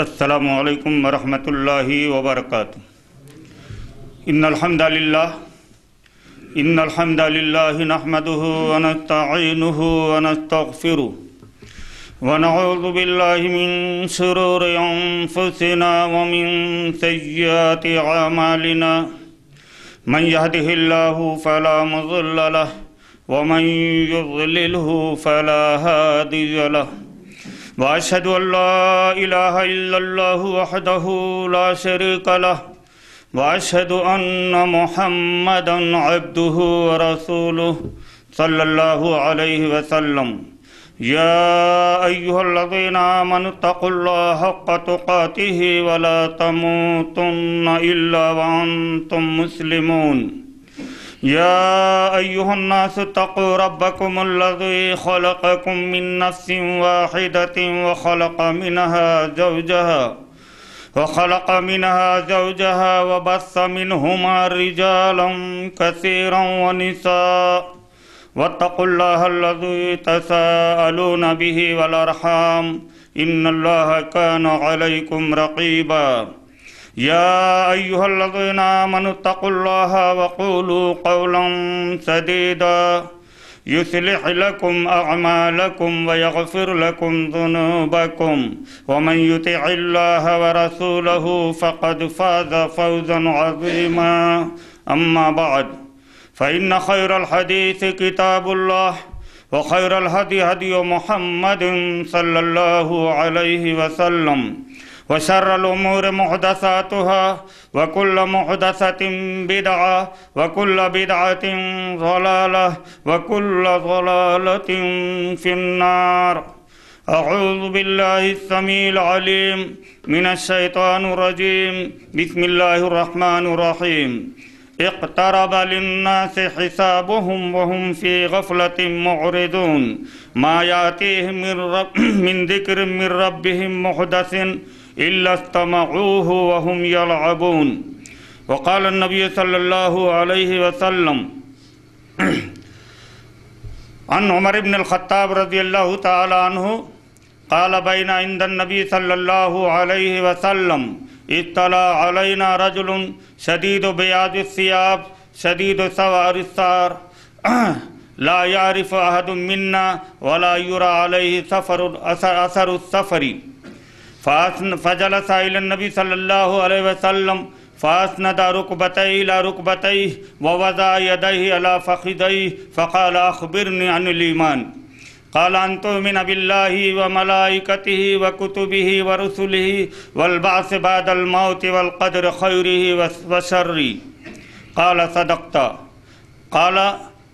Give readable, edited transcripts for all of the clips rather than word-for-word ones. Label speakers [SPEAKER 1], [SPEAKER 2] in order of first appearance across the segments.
[SPEAKER 1] السلام علیکم ورحمۃ اللہ وبرکاتہ۔ ان الحمد للہ نحمده ونستعینه ونستغفره ونعوذ باللہ من شرور انفسنا ومن سیئات اعمالنا من يهده الله فلا مضل له ومن يضلله فلا هادي له وأشهد أن لا إله إلا الله وحده لا شريك له وأشهد أن محمدًا عبده ورسوله صلى الله عليه وسلم يا أيها الذين آمنوا اتقوا الله حق تقاته ولا تموتن إلا وأنتم مسلمون يا أيها الناس اتقوا ربكم الذي خلقكم من نفس واحدة وخلق منها زوجها وبث منهما رجالا كثيرا ونساء واتقوا الله الذي تساءلون به والأرحام إن الله كان عليكم رقيبا يا أيها الذين آمنوا اتقوا الله وقولوا قولا سديدا يصلح لكم أعمالكم ويغفر لكم ذنوبكم ومن يطع الله ورسوله فقد فاز فوزا عظيما أما بعد فإن خير الحديث كتاب الله وخير الهدي هدي محمد صلى الله عليه وسلم وشر الأمور محدثاتها وكل محدثة بدعة وكل بدعة ضلالة وكل ضلالة في النار أعوذ بالله السميع العليم من الشيطان الرجيم بسم الله الرحمن الرحيم اقترب للناس حسابهم وهم في غفلة معرضون ما يأتيهم من ذكر من ربهم محدث إلا استمعوه وهم يلعبون وقال النبي صلى الله عليه وسلم عن عمر بن الخطاب رضي الله تعالى عنه قال بين عند النبي صلى الله عليه وسلم اطلع علينا رجل شديد بياض الثياب شديد سواد الشعر لا يعرف أحد منا ولا يرى عليه أثر السفر فجلس إلى النبي صلى الله عليه وسلم فأسند ركبتيه إلى ركبتيه ووضع يديه على فخذيه فقال أخبرني عن الإيمان قال أن تؤمن بالله وملائكته وكتبه ورسله والبعث بعد الموت والقدر خيره وشره قال صدقت قال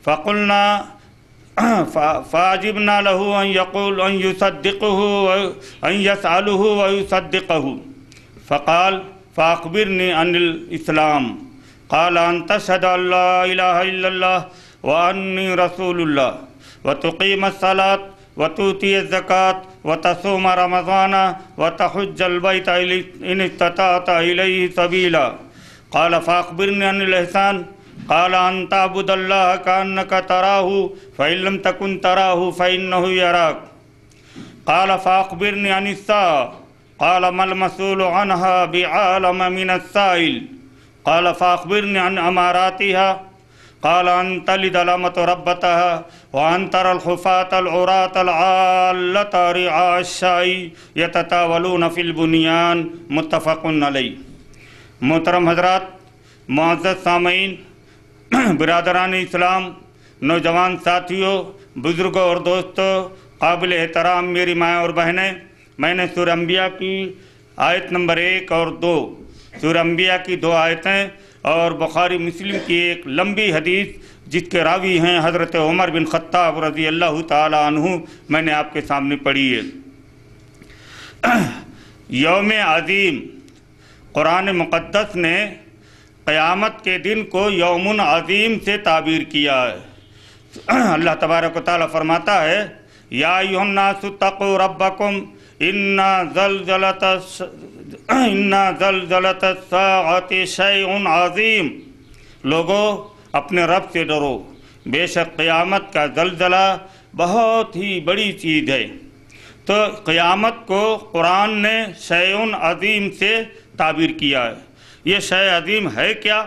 [SPEAKER 1] فقلنا فعجبنا له أن يقول أن يصدقه أن يسأله ويصدقه فقال فأخبرني عن الإسلام قال أن تشهد أن لا إله إلا الله وأني رسول الله وتقيم الصلاة وتؤتي الزكاة وتصوم رمضان وتحج البيت إن استطعت إليه سبيلا قال فأخبرني عن الإحسان قال أن تعبد الله كأنك تراه فإن لم تكن تراه فإنه يراك قال فأخبرني عن الساعة قال ما المسؤول عنها بعالم من السائل قال فأخبرني عن أماراتها قال أن تلد الأمة ربتها وأن ترى الحفاة العراة العالة رعاء الشاء يتطاولون في البنيان متفق علیہ۔ محترم حضرات، معزز سامعین، برادران اسلام، نوجوان ساتھیوں، بزرگوں اور دوستوں، قابل احترام میری مائیں اور بہنیں، میں نے سورہ انبیاء کی آیت نمبر 1 اور 2، سورہ انبیاء کی 2 آیتیں اور بخاری مسلم کی ایک لمبی حدیث جس کے راوی ہیں حضرت عمر بن خطاب رضی اللہ تعالی عنہ، میں نے آپ کے سامنے پڑھی ہے۔ یوم عظیم، قرآن مقدس نے قیامت کے دن کو یوم عظیم سے تعبیر کیا ہے۔ اللہ تبارک و تعالیٰ فرماتا ہے یا ایھا الناس اتقوا ربکم ان زلزلۃ الساعۃ شیء عظیم، لوگو اپنے رب سے ڈرو، بے شک قیامت کا زلزلہ بہت ہی بڑی چیز ہے۔ تو قیامت کو قرآن نے شیء عظیم سے تعبیر کیا ہے۔ یہ شیء عظیم ہے کیا،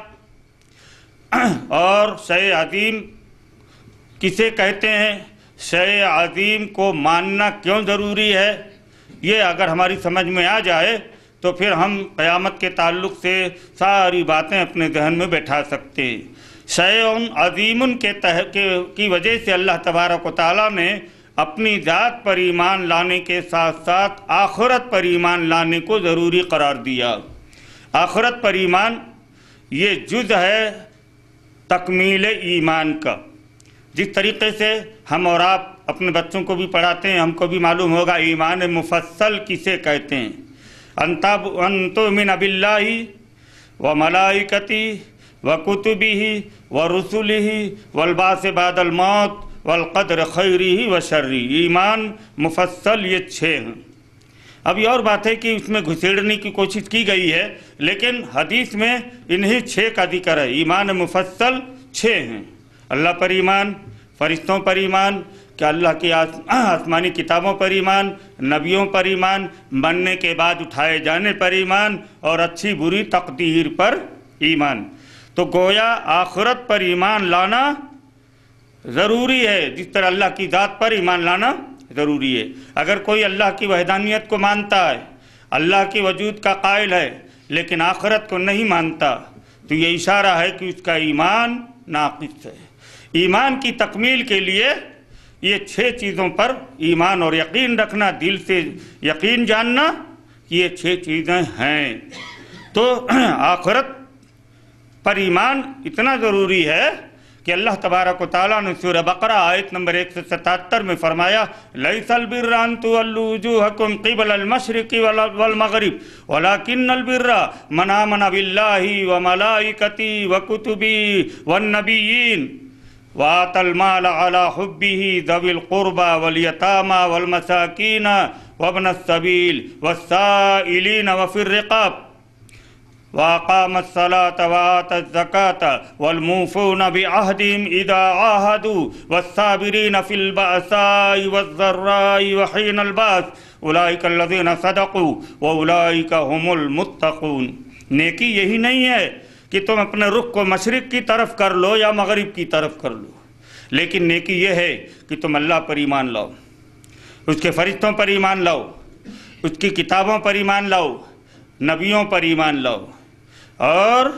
[SPEAKER 1] اور شیء عظیم کسے کہتے ہیں، شیء عظیم کو ماننا کیوں ضروری ہے، یہ اگر ہماری سمجھ میں آ جائے تو پھر ہم قیامت کے تعلق سے ساری باتیں اپنے ذہن میں بیٹھا سکتے ہیں۔ شیء عظیم کی وجہ سے اللہ تبارک و تعالیٰ نے اپنی ذات پر ایمان لانے کے ساتھ ساتھ آخرت پر ایمان لانے کو ضروری قرار دیا۔ آخرت پر ایمان یہ جز ہے تکمیل ایمان کا۔ جس طریقے سے ہم اور آپ اپنے بچوں کو بھی پڑھاتے ہیں، ہم کو بھی معلوم ہوگا ایمان مفصل کسے کہتے ہیں۔ ان تؤمن باللہ وملائکتہ وکتبہ ورسلہ والبعث بعد الموت والقدر خیرہ وشرہ۔ ایمان مفصل یہ 6 ہیں۔ اب یہ اور بات ہے کہ اس میں گھسیڑنے کی کوشش کی گئی ہے، لیکن حدیث میں انہی 6 کا ذکر ہے۔ ایمان مفصل 6 ہیں۔ اللہ پر ایمان، فرشتوں پر ایمان، کہ اللہ کی آسمانی کتابوں پر ایمان، نبیوں پر ایمان، مرنے کے بعد اٹھائے جانے پر ایمان، اور اچھی بری تقدیر پر ایمان۔ تو گویا آخرت پر ایمان لانا ضروری ہے، جس طرح اللہ کی ذات پر ایمان لانا ضروری ہے۔ اگر کوئی اللہ کی وحدانیت کو مانتا ہے، اللہ کے وجود کا قائل ہے، لیکن آخرت کو نہیں مانتا، تو یہ اشارہ ہے کہ اس کا ایمان ناقص ہے۔ ایمان کی تکمیل کے لیے یہ 6 چیزوں پر ایمان اور یقین رکھنا، دل سے یقین جاننا کہ یہ 6 چیزیں ہیں۔ تو آخرت پر ایمان اتنا ضروری ہے کہ اللہ تبارک و تعالیٰ نے سورہ بقرہ آیت نمبر 177 میں فرمایا لیس البر ان تولوا وجوہکم قبل المشرق والمغرب ولکن البر من آمن باللہ وملائکتہ وکتبہ والنبیین وآتى المال على حبه ذوي القربى واليتامى والمساكين وابن السبيل والسائلين وفي الرقاب وأقام الصلاة وآتى الزكاة والموفون بعهدهم إذا عاهدوا والصابرين في البأساء والضراء وحين البأس أولئك الذين صدقوا وأولئك هم المتقون۔ نیکی یہی نہیں ہے کہ تم اپنے رخ کو مشرق کی طرف کر لو یا مغرب کی طرف کر لو، لیکن نیکی یہ ہے کہ تم اللہ پر ایمان لاؤ، اس کے فرشتوں پر ایمان لاؤ، اس کی کتابوں پر ایمان لاؤ، نبیوں پر ایمان لاؤ، اور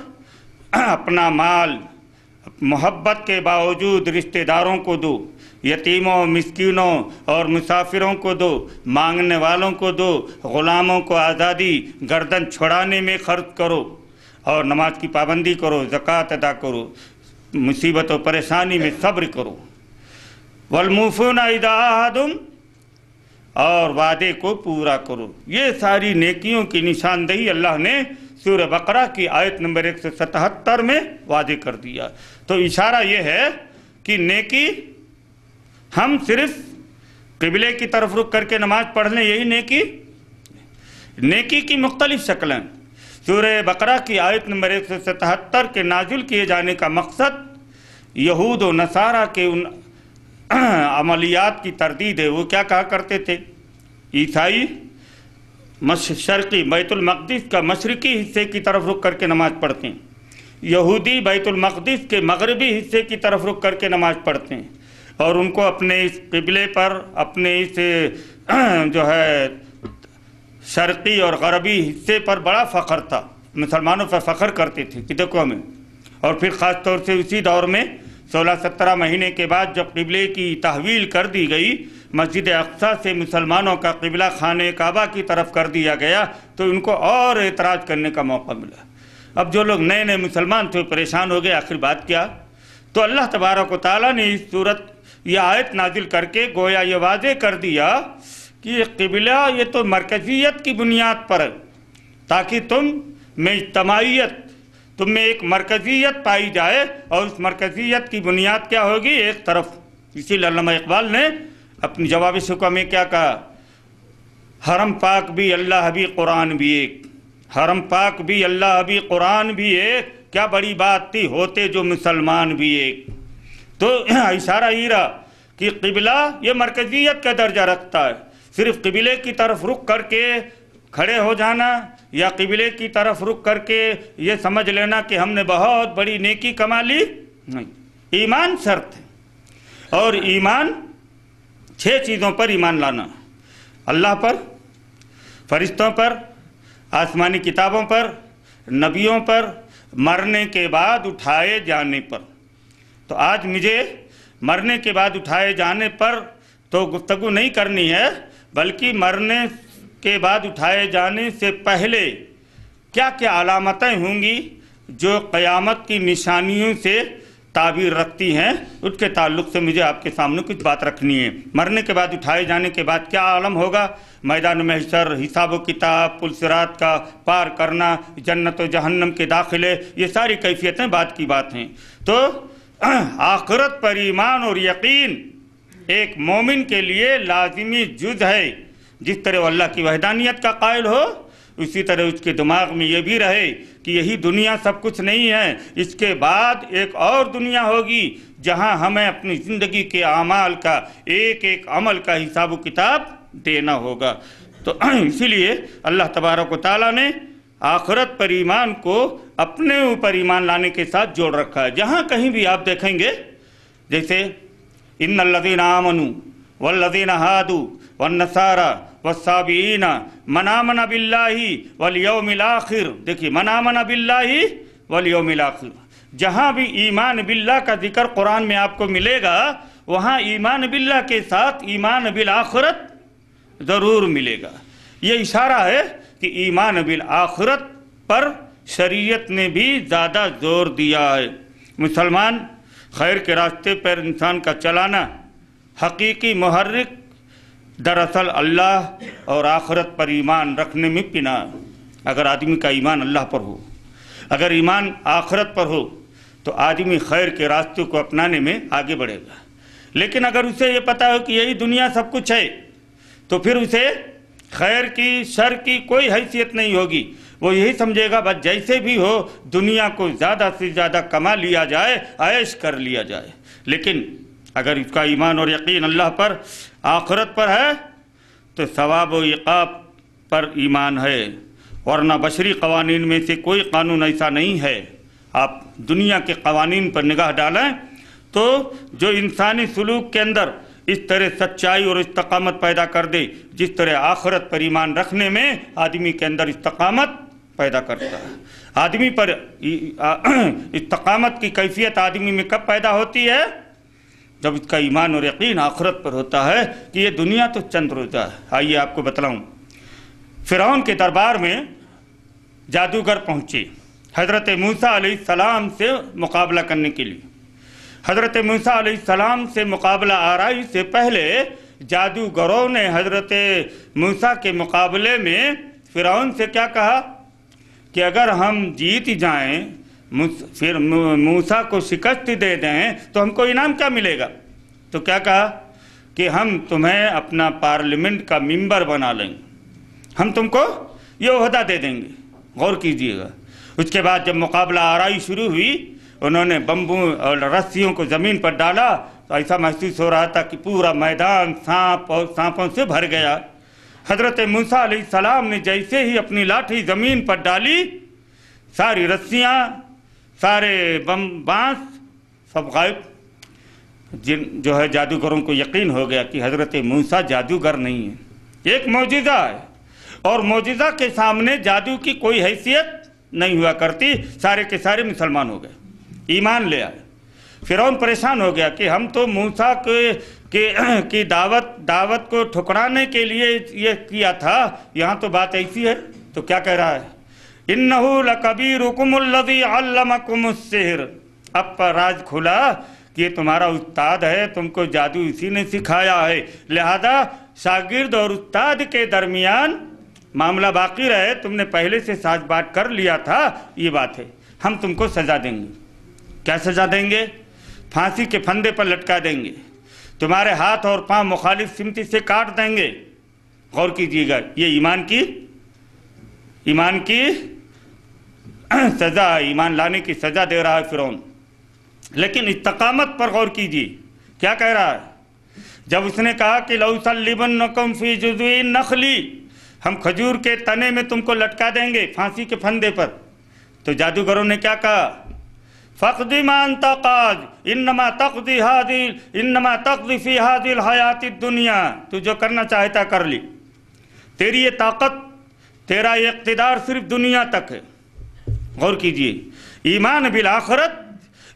[SPEAKER 1] اپنا مال محبت کے باوجود رشتہ داروں کو دو، یتیموں، مسکینوں اور مسافروں کو دو، مانگنے والوں کو دو، غلاموں کو آزادی، گردن چھڑانے میں خرچ کرو، اور نماز کی پابندی کرو، زکوٰۃ ادا کرو، مصیبت و پریشانی میں صبر کرو۔ والموفون اذا عاہدوا، اور وعدے کو پورا کرو۔ یہ ساری نیکیوں کی نشاندہی اللہ نے سورہ بقرہ کی آیت نمبر 177 میں واضح کر دیا۔ تو اشارہ یہ ہے کہ نیکی ہم صرف قبلے کی طرف رخ کر کے نماز پڑھ لیں، یہی نیکی کی مختلف شکلیں۔ سورہ بقرہ کی آیت نمبر 177 کے نازل کیے جانے کا مقصد یہود و نصارہ کے ان عملیات کی تردید ہے۔ وہ کیا کہا کرتے تھے؟ عیسائی شرقی بیت المقدس کا مشرقی حصے کی طرف رخ کر کے نماز پڑھتے ہیں، یہودی بیت المقدس کے مغربی حصے کی طرف رخ کر کے نماز پڑھتے ہیں، اور ان کو اپنے اس قبلے پر، اپنے اس جو ہے شرقی اور غربی حصے پر بڑا فخر تھا۔ مسلمانوں پر فخر کرتے تھے کہ دیکھو ہمیں۔ اور پھر خاص طور سے اسی دور میں 16-17 مہینے کے بعد جب قبلے کی تحویل کر دی گئی، مسجد اقصیٰ سے مسلمانوں کا قبلہ خانہ کعبہ کی طرف کر دیا گیا، تو ان کو اور اعتراض کرنے کا موقع ملا۔ اب جو لوگ نئے نئے مسلمان تھے پریشان ہو گئے، آخر بات کیا؟ تو اللہ تبارک و تعالیٰ نے اس صورت یہ آیت نازل کر کے گویا یہ واضح کر دیا کہ یہ قبلہ یہ تو مرکزیت کی بنیاد پر ہے، تاکہ تم میں اجتماعیت، تم میں ایک مرکزیت پائی جائے، اور اس مرکزیت کی بنیاد کیا ہوگی؟ ایک طرف۔ اسی لیے علامہ اقبال نے اپنی جواب شکوہ میں کیا کہا؟ حرم پاک بھی اللہ بھی قرآن بھی ایک، حرم پاک بھی اللہ بھی قرآن بھی ایک، کیا بڑی بات تھی ہوتے جو مسلمان بھی ایک۔ تو اشارہ یہ رہا کہ قبلہ یہ مرکزیت کا درجہ رکھتا ہے، صرف قبلے کی طرف رخ کر کے کھڑے ہو جانا یا قبلے کی طرف رخ کر کے یہ سمجھ لینا کہ ہم نے بہت بڑی نیکی کما لی، نہیں، ایمان شرط ہے۔ اور ایمان 6 چیزوں پر ایمان لانا: اللہ پر، فرشتوں پر، آسمانی کتابوں پر، نبیوں پر، مرنے کے بعد اٹھائے جانے پر۔ تو آج مجھے مرنے کے بعد اٹھائے جانے پر تو گفتگو نہیں کرنی ہے، بلکہ مرنے کے بعد اٹھائے جانے سے پہلے کیا کیا علامتیں ہوں گی جو قیامت کی نشانیوں سے تعبیر رکھتی ہیں، اس کے تعلق سے مجھے آپ کے سامنے کچھ بات رکھنی ہے۔ مرنے کے بعد اٹھائے جانے کے بعد کیا عالم ہوگا؟ میدان محشر، حساب و کتاب، پل صراط کا پار کرنا، جنت و جہنم کے داخلے، یہ ساری کیفیتیں بعد کی بات ہیں۔ تو آخرت پر ایمان اور یقین ایک مومن کے لیے لازمی جز ہے۔ جس طرح وہ اللہ کی وحدانیت کا قائل ہو، اسی طرح اس کے دماغ میں یہ بھی رہے کہ یہی دنیا سب کچھ نہیں ہے، اس کے بعد ایک اور دنیا ہوگی جہاں ہمیں اپنی زندگی کے اعمال کا ایک ایک عمل کا حساب و کتاب دینا ہوگا۔ تو اسی لیے اللہ تبارک و تعالیٰ نے آخرت پر ایمان کو اپنے اوپر ایمان لانے کے ساتھ جوڑ رکھا ہے۔ جہاں کہیں بھی آپ دیکھیں گے، جیسے ان الذین آمنوا والذین ہادوا والنصارى والصابئین من آمن باللہ والیوم الآخر، دیکھیے من آمن باللہ والیوم الآخر، جہاں بھی ایمان باللہ کا ذکر قرآن میں آپ کو ملے گا، وہاں ایمان باللہ کے ساتھ ایمان بالآخرت ضرور ملے گا۔ یہ اشارہ ہے کہ ایمان بالآخرت پر شریعت نے بھی زیادہ زور دیا ہے۔ مسلمان خیر کے راستے پر انسان کا چلانا حقیقی محرک دراصل اللہ اور آخرت پر ایمان رکھنے میں پنا ہے۔ اگر آدمی کا ایمان اللہ پر ہو، اگر ایمان آخرت پر ہو، تو آدمی خیر کے راستے کو اپنانے میں آگے بڑھے گا۔ لیکن اگر اسے یہ پتہ ہو کہ یہی دنیا سب کچھ ہے، تو پھر اسے خیر کی شر کی کوئی حیثیت نہیں ہوگی۔ وہ یہی سمجھے گا بس جیسے بھی ہو دنیا کو زیادہ سے زیادہ کما لیا جائے، عیش کر لیا جائے۔ لیکن اگر اس کا ایمان اور یقین اللہ پر، آخرت پر ہے، تو ثواب و عقاب پر ایمان ہے۔ ورنہ بشری قوانین میں سے کوئی قانون ایسا نہیں ہے۔ آپ دنیا کے قوانین پر نگاہ ڈالیں تو جو انسانی سلوک کے اندر اس طرح سچائی اور استقامت پیدا کر دے، جس طرح آخرت پر ایمان رکھنے میں آدمی کے اندر استقامت پیدا کرتا ہے۔ آدمی پر استقامت کی کیفیت آدمی میں کب پیدا ہوتی ہے؟ جب اس کا ایمان اور یقین آخرت پر ہوتا ہے کہ یہ دنیا تو چند روزہ ہے۔ آئیے آپ کو بتلاؤں، فرعون کے دربار میں جادوگر پہنچے حضرت موسیٰ علیہ السلام سے مقابلہ کرنے کے لیے۔ حضرت موسیٰ علیہ السلام سے مقابلہ آرائی سے پہلے جادوگروں نے حضرت موسیٰ کے مقابلے میں فرعون سے کیا کہا کہ اگر ہم جیت جائیں، پھر موسیٰ کو شکست دے دیں تو ہم کو انعام کیا ملے گا؟ تو کیا کہا کہ ہم تمہیں اپنا پارلیمنٹ کا ممبر بنا لیں گے، ہم تم کو یہ عہدہ دے دیں گے۔ غور کیجئے گا۔ اس کے بعد جب مقابلہ آرائی شروع ہوئی، انہوں نے بمبوں اور رسیوں کو زمین پر ڈالا تو ایسا محسوس ہو رہا تھا کہ پورا میدان سانپ اور سانپوں سے بھر گیا۔ حضرت موسیٰ علیہ السلام نے جیسے ہی اپنی لاٹھی زمین پر ڈالی، ساری رسیاں، سارے بانس سب غائب۔ جو ہے جادوگروں کو یقین ہو گیا کہ حضرت موسیٰ جادوگر نہیں ہے، ایک معجزہ ہے، اور معجزہ کے سامنے جادو کی کوئی حیثیت نہیں ہوا کرتی۔ سارے کے سارے مسلمان ہو گئے، ایمان لے آئے۔ فرعون پریشان ہو گیا کہ ہم تو موسیٰ کی دعوت کو ٹھکرانے کے لیے یہ کیا تھا، یہاں تو بات ایسی ہے۔ تو کیا کہہ رہا ہے؟ اِنَّهُ لَكَبِيرُكُمُ الَّذِي عَلَّمَكُمُ السِّحْرَ، اب پر راز کھلا کہ یہ تمہارا استاد ہے، تم کو جادو اسی نے سکھایا ہے، لہذا شاگرد اور استاد کے درمیان معاملہ باقی رہے، تم نے پہلے سے ساز بات کر لیا تھا، یہ بات ہے، ہم تم کو سزا دیں گے۔ کیا سزا دیں گے؟ پھانسی کے پھندے پر لٹکا دیں گے، تمہارے ہاتھ اور پاؤں مخالف سمت سے کاٹ دیں گے۔ غور کیجیے گا، یہ ایمان کی سزا، ایمان لانے کی سزا دے رہا ہے فرعون۔ لیکن استقامت پر غور کیجیے، کیا کہہ رہا ہے؟ جب اس نے کہا کہ لَأُصَلِّبَنَّكُمْ فِي جُذُوعِ النَّخْلِ، ہم کھجور کے تنے میں تم کو لٹکا دیں گے پھانسی کے پھندے پر، تو جادوگروں نے کیا کہا؟ فَاقْضِ مَا أَنْتَ قَاضٍ إِنَّمَا تَقْضِي فِي هَذِهِ الْحَيَاةِ الدُّنْيَا، تو جو کرنا چاہتا کر لی، تیری یہ طاقت، تیرا یہ اقتدار صرف دنیا تک ہے۔ غور کیجئے، ایمان بالآخرت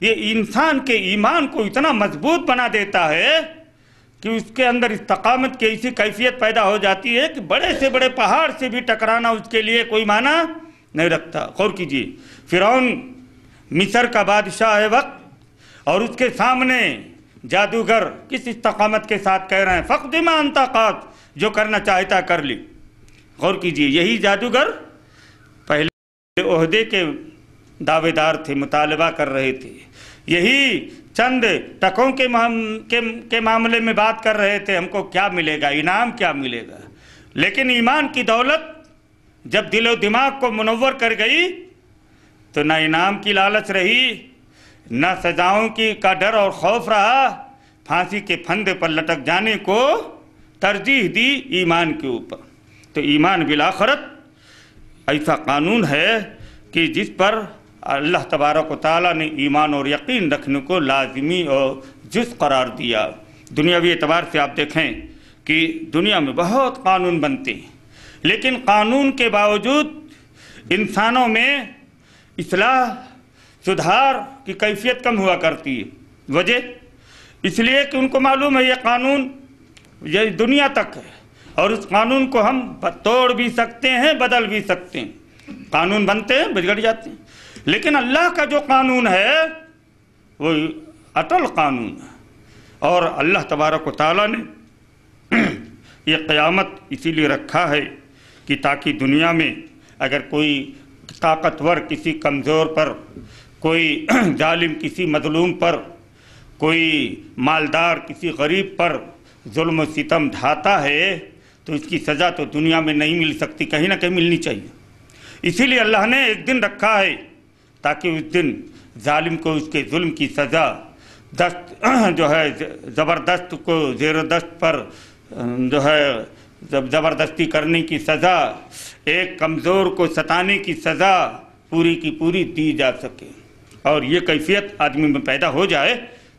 [SPEAKER 1] یہ انسان کے ایمان کو اتنا مضبوط بنا دیتا ہے کہ اس کے اندر استقامت کی ایسی کیفیت پیدا ہو جاتی ہے کہ بڑے سے بڑے پہاڑ سے بھی ٹکرانا اس کے لیے کوئی معنی نہیں رکھتا۔ غور کیجئے، فرعون مصر کا بادشاہ وقت اور اس کے سامنے جادوگر کس استقامت کے ساتھ کہہ رہے ہیں فَاقْضِ مَا أَنْتَ قَاضٍ، جو کرنا چاہتا کر لی۔ غور کیجئے، یہی جادوگر پہلے عہدے کے دعوے دار تھے، مطالبہ کر رہے تھے، یہی چند ٹکوں کے معاملے میں بات کر رہے تھے، ہم کو کیا ملے گا، انعام کیا ملے گا۔ لیکن ایمان کی دولت جب دل و دماغ کو منور کر گئی تو نہ انعام کی لالچ رہی، نہ سزاؤں کا ڈر اور خوف رہا، پھانسی کے پھندے پر لٹک جانے کو ترجیح دی ایمان کے اوپر۔ تو ایمان بالآخرت ایسا قانون ہے کہ جس پر اللہ تبارک و تعالیٰ نے ایمان اور یقین رکھنے کو لازمی اور جز قرار دیا۔ دنیاوی اعتبار سے آپ دیکھیں کہ دنیا میں بہت قانون بنتے ہیں، لیکن قانون کے باوجود انسانوں میں اصلاح سدھار کی کیفیت کم ہوا کرتی ہے۔ وجہ اس لیے کہ ان کو معلوم ہے یہ قانون یہ دنیا تک ہے، اور اس قانون کو ہم توڑ بھی سکتے ہیں، بدل بھی سکتے ہیں۔ قانون بنتے ہیں، بگڑ جاتے ہیں، لیکن اللہ کا جو قانون ہے وہ اٹل قانون ہے۔ اور اللہ تبارک و تعالیٰ نے یہ قیامت اسی لیے رکھا ہے کہ تاکہ دنیا میں اگر کوئی طاقتور کسی کمزور پر، کوئی ظالم کسی مظلوم پر، کوئی مالدار کسی غریب پر ظلم و ستم ڈھاتا ہے تو اس کی سزا تو دنیا میں نہیں مل سکتی، کہیں نہ کہیں ملنی چاہیے۔ اسی لیے اللہ نے ایک دن رکھا ہے تاکہ اس دن ظالم کو اس کے ظلم کی سزا جو ہے زبردست کو زیر دست پر جو ہے زبردستی کرنے کی سزا، ایک کمزور کو ستانے کی سزا پوری کی پوری دی جا سکے، اور یہ کیفیت آدمی میں پیدا ہو جائے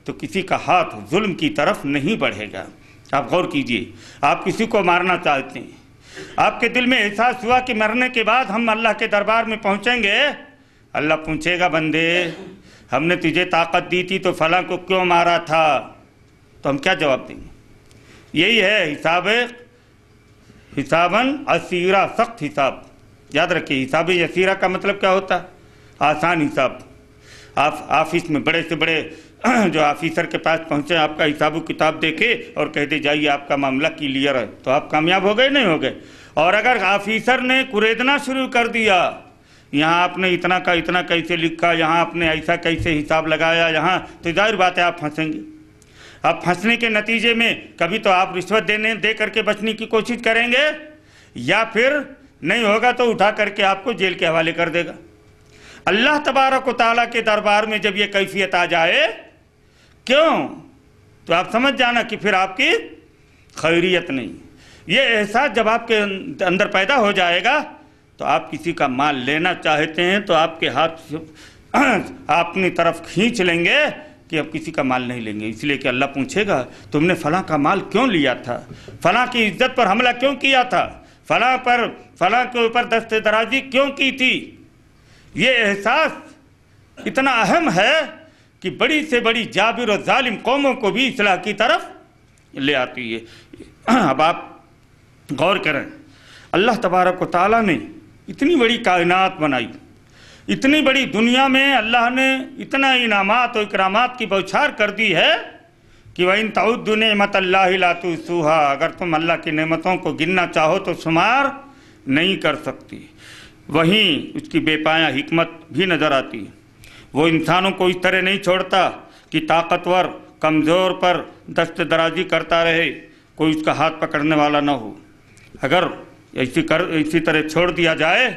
[SPEAKER 1] تو کسی کا ہاتھ ظلم کی طرف نہیں بڑھے گا۔ آپ غور کیجئے، آپ کسی کو مارنا چاہتے ہیں، آپ کے دل میں احساس ہوا کہ مرنے کے بعد ہم اللہ کے دربار میں پہنچیں گے، اللہ پوچھے گا بندے ہم نے تجھے طاقت دی تھی تو فلاں کو کیوں مارا تھا، تو ہم کیا جواب دیں گے؟ یہی ہے حساباً عسیرہ، سخت حساب۔ یاد رکھیے، حساب یسیرہ کا مطلب کیا ہوتا ہے؟ آسان حساب۔ آپ آفس میں بڑے سے بڑے جو آفیسر کے پاس پہنچے، آپ کا حساب و کتاب دیکھے اور کہہ دے جائیے آپ کا معاملہ کلیئر ہے، تو آپ کامیاب ہو گئے نہیں ہو گئے؟ اور اگر آفیسر نے کریدنا شروع کر دیا، یہاں آپ نے اتنا کا اتنا کیسے لکھا، یہاں آپ نے ایسا کیسے حساب لگایا، یہاں، تو ظاہر بات ہے آپ پھنسیں گے۔ اب پھنسنے کے نتیجے میں کبھی تو آپ رشوت دے کر کے بچنے کی کوشش کریں گے، یا پھر نہیں ہوگا تو اٹھا کر کے آپ کو جیل کے حوالے کر دے گا۔ اللہ تبارک و تعالیٰ کے دربار میں جب یہ کیفیت آ جائے، کیوں؟ تو آپ سمجھ جانا کہ پھر آپ کی خیریت نہیں۔ یہ احساس جب آپ کے اندر پیدا ہو جائے گا تو آپ کسی کا مال لینا چاہتے ہیں تو آپ کے ہاتھ اپنی طرف کھینچ لیں گے کہ اب کسی کا مال نہیں لیں گے، اس لیے کہ اللہ پوچھے گا تم نے فلاں کا مال کیوں لیا تھا، فلاں کی عزت پر حملہ کیوں کیا تھا، فلاں کے اوپر دست درازی کیوں کی تھی۔ یہ احساس اتنا اہم ہے کہ بڑی سے بڑی جابر و ظالم قوموں کو بھی اصلاح کی طرف لے آتی ہے۔ اب آپ غور کریں، اللہ تبارک و تعالیٰ نے اتنی بڑی کائنات بنائی، اتنی بڑی دنیا میں اللہ نے اتنا انعامات و اکرامات کی بوچھار کر دی ہے کہ وَإِن تَعُدُّوا نِعْمَةَ اللَّهِ لَا تُحْصُوهَا، اگر تم اللہ کی نعمتوں کو گننا چاہو تو شمار نہیں کر سکتی۔ وہیں اس کی بے پایہ حکمت بھی نظر آتی ہے۔ وہ انسانوں کو اس طرح نہیں چھوڑتا کہ طاقتور کمزور پر دست درازی کرتا رہے، کوئی اس کا ہاتھ پکڑنے والا نہ ہو۔ اگر اسی طرح چھوڑ دیا جائے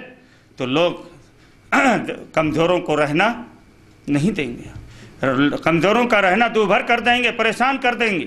[SPEAKER 1] تو لوگ کمزوروں کو رہنا نہیں دیں گے، کمزوروں کا رہنا دوبھر کر دیں گے، پریشان کر دیں گے۔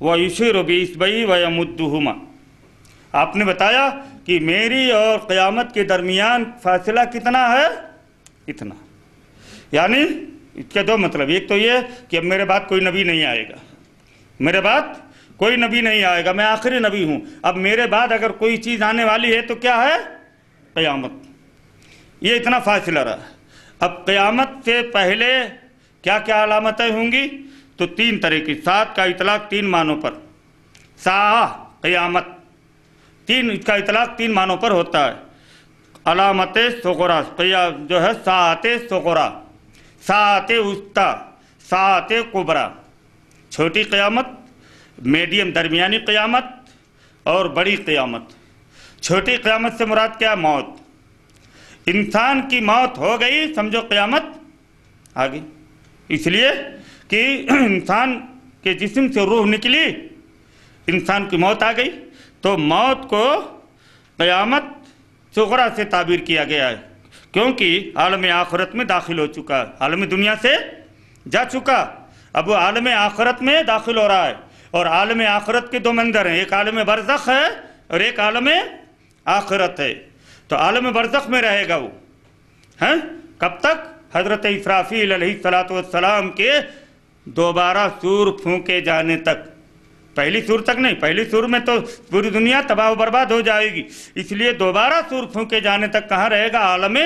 [SPEAKER 1] وَيُشِيرُ بِإِصْبَعِهِ وَيَمُدُّهُمَا۔ آپ نے بتایا کہ میری اور قیامت کے درمیان فاصلہ کتنا ہے؟ اتنا۔ یعنی اس کے دو مطلب، ایک تو یہ کہ اب میرے بعد کوئی نبی نہیں آئے گا، میرے بعد کوئی نبی نہیں آئے گا، میں آخری نبی ہوں، اب میرے بعد اگر کوئی چیز آنے والی ہے تو کیا ہے؟ قیامت۔ یہ اتنا فاصلہ رہا۔ اب قیامت سے پہلے کیا کیا علامتیں ہوں گی؟ تو تین طرح کی، سات کا اطلاق تین معنوں پر، ساعہ قیامت، اس کا اطلاق تین معنوں پر ہوتا ہے۔ علامت صغریٰ جو ہے ساعت صغریٰ، ساعت وسطیٰ، ساعت کبریٰ، چھوٹی قیامت، میڈیم درمیانی قیامت اور بڑی قیامت۔ چھوٹی قیامت سے مراد کیا؟ موت۔ انسان کی موت ہو گئی سمجھو قیامت آ گئی، اس لیے کہ انسان کے جسم سے روح نکلی، انسان کی موت آ گئی، تو موت کو قیامت صغریٰ سے تعبیر کیا گیا ہے، کیونکہ عالم آخرت میں داخل ہو چکا ہے، عالم دنیا سے جا چکا، اب وہ عالم آخرت میں داخل ہو رہا ہے۔ اور عالم آخرت کے دو منظر ہیں، ایک عالم برزخ ہے اور ایک عالم آخرت ہے۔ تو عالم برزخ میں رہے گا وہ، کب تک؟ حضرت اسرافیل علیہ السلام کے دوبارہ سور پھونکے جانے تک۔ پہلی سور تک نہیں، پہلی سور میں تو پوری دنیا تباہ و برباد ہو جائے گی، اس لیے دوبارہ سور پھونکے جانے تک کہاں رہے گا؟ عالم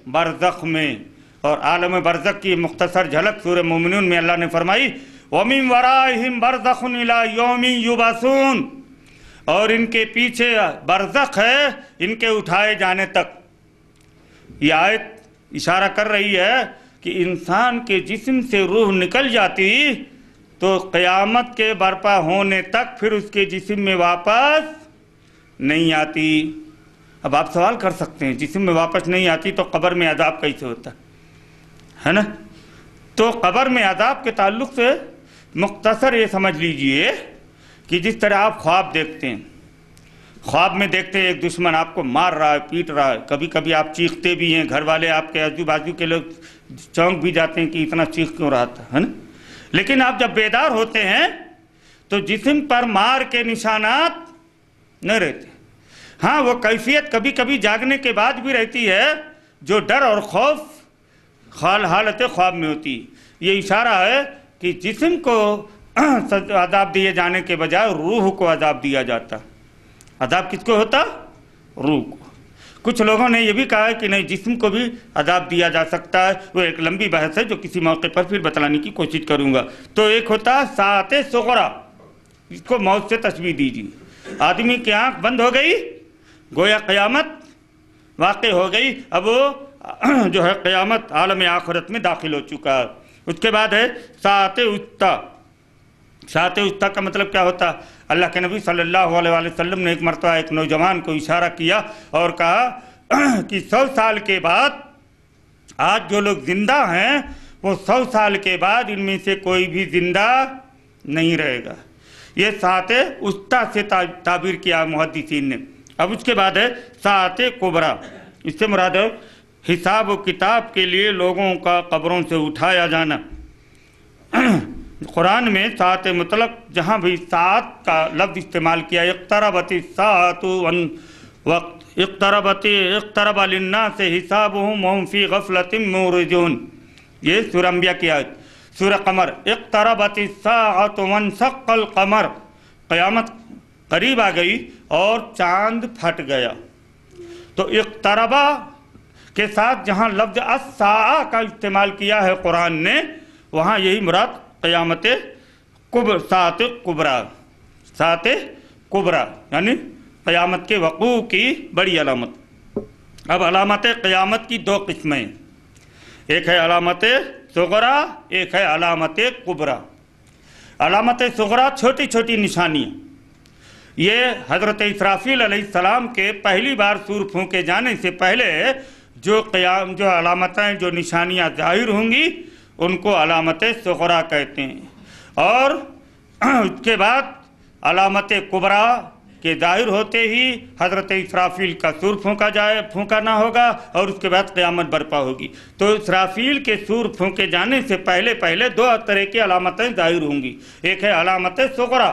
[SPEAKER 1] برزخ میں۔ اور عالم برزخ کی مختصر جھلک سورہ مومنون میں اللہ نے فرمائی وَمِن وَرَائِهِمْ بَرْزَخٌ إِلَىٰ يَوْمٍ يُبْعَثُونَ، اور ان کے پیچھے برزخ ہے ان کے اٹھائے جانے تک۔ یہ آیت اشارہ کر رہی ہے کہ انسان کے جسم سے روح نکل جاتی تو قیامت کے برپا ہونے تک پھر اس کے جسم میں واپس نہیں آتی۔ اب آپ سوال کر سکتے ہیں جسم میں واپس نہیں آتی تو قبر میں عذاب کیسے ہوتا ہے نا؟ تو قبر میں عذاب کے تعلق سے مختصر یہ سمجھ لیجئے کہ جس طرح آپ خواب دیکھتے ہیں، خواب میں دیکھتے ہیں ایک دشمن آپ کو مار رہا ہے، پیٹ رہا ہے، کبھی کبھی آپ چیختے بھی ہیں، گھر والے آپ کے آجو بازو کے لوگ چونک بھی جاتے ہیں کہ اتنا چیخ کیوں رہا تھا، ہے نا؟ لیکن آپ جب بیدار ہوتے ہیں تو جسم پر مار کے نشانات نہیں رہتے۔ ہاں وہ کیفیت کبھی کبھی جاگنے کے بعد بھی رہتی ہے جو ڈر اور خوف حالت خواب میں ہوتی ہے۔ یہ اشارہ ہے کہ جسم کو عذاب دیے جانے کے بجائے روح کو عذاب دیا جاتا۔ عذاب کس کو ہوتا؟ روح کو۔ کچھ لوگوں نے یہ بھی کہا ہے کہ نہیں جسم کو بھی عذاب دیا جا سکتا ہے، وہ ایک لمبی بحث ہے جو کسی موقع پر پھر بتلانے کی کوشش کروں گا۔ تو ایک ہوتا ہے ساعت صغریٰ، اس کو موت سے تشبیہ دیجیے۔ آدمی کی آنکھ بند ہو گئی، گویا قیامت واقع ہو گئی، اب وہ جو ہے قیامت عالم آخرت میں داخل ہو چکا ہے۔ اس کے بعد ہے ساعت وسطیٰ۔ ساعت وسطیٰ کا مطلب کیا ہوتا؟ اللہ کے نبی صلی اللہ علیہ وسلم نے ایک مرتبہ ایک نوجوان کو اشارہ کیا اور کہا کہ 100 سال کے بعد آج جو لوگ زندہ ہیں وہ 100 سال کے بعد ان میں سے کوئی بھی زندہ نہیں رہے گا۔ یہ ساعت وسطیٰ سے تعبیر کیا محدثین نے۔ اب اس کے بعد ہے ساعت کبریٰ، اس سے مراد ہے حساب و کتاب کے لیے لوگوں کا قبروں سے اٹھایا جانا۔ قرآن میں ساعت مطلق جہاں بھی ساعت کا لفظ استعمال کیا، اقتربت الساعۃ وقت اقترب للناس حسابهم وهم فی غفلۃ معرضون، یہ سورہ انبیاء کی آیت۔ سورہ قمر اقتربت الساعۃ وانشق القمر، قیامت قریب آ گئی اور چاند پھٹ گیا۔ تو اقتربا کے ساتھ جہاں لفظ الساعہ کا استعمال کیا ہے قرآن نے، وہاں یہی مراد قیامت ساعت کبریٰ، ساعت کبریٰ یعنی قیامت کے وقوع کی بڑی علامت۔ اب علامت قیامت کی دو قسمیں، ایک ہے علامت صغریٰ، ایک ہے علامت کبریٰ۔ علامت صغریٰ چھوٹی چھوٹی نشانیاں، یہ حضرت اسرافیل علیہ السلام کے پہلی بار سور پھونکے جانے سے پہلے جو علامتیں جو نشانیاں ظاہر ہوں گی ان کو علامت صغریٰ کہتے ہیں۔ اور اس کے بعد علامت کبریٰ کے ظاہر ہوتے ہی حضرت اسرافیل کا سور پھونکنا ہوگا اور اس کے بعد قیامت برپا ہوگی۔ تو اسرافیل کے سور پھونکے جانے سے پہلے دو طرح کی علامتیں ظاہر ہوں گی، ایک ہے علامت صغریٰ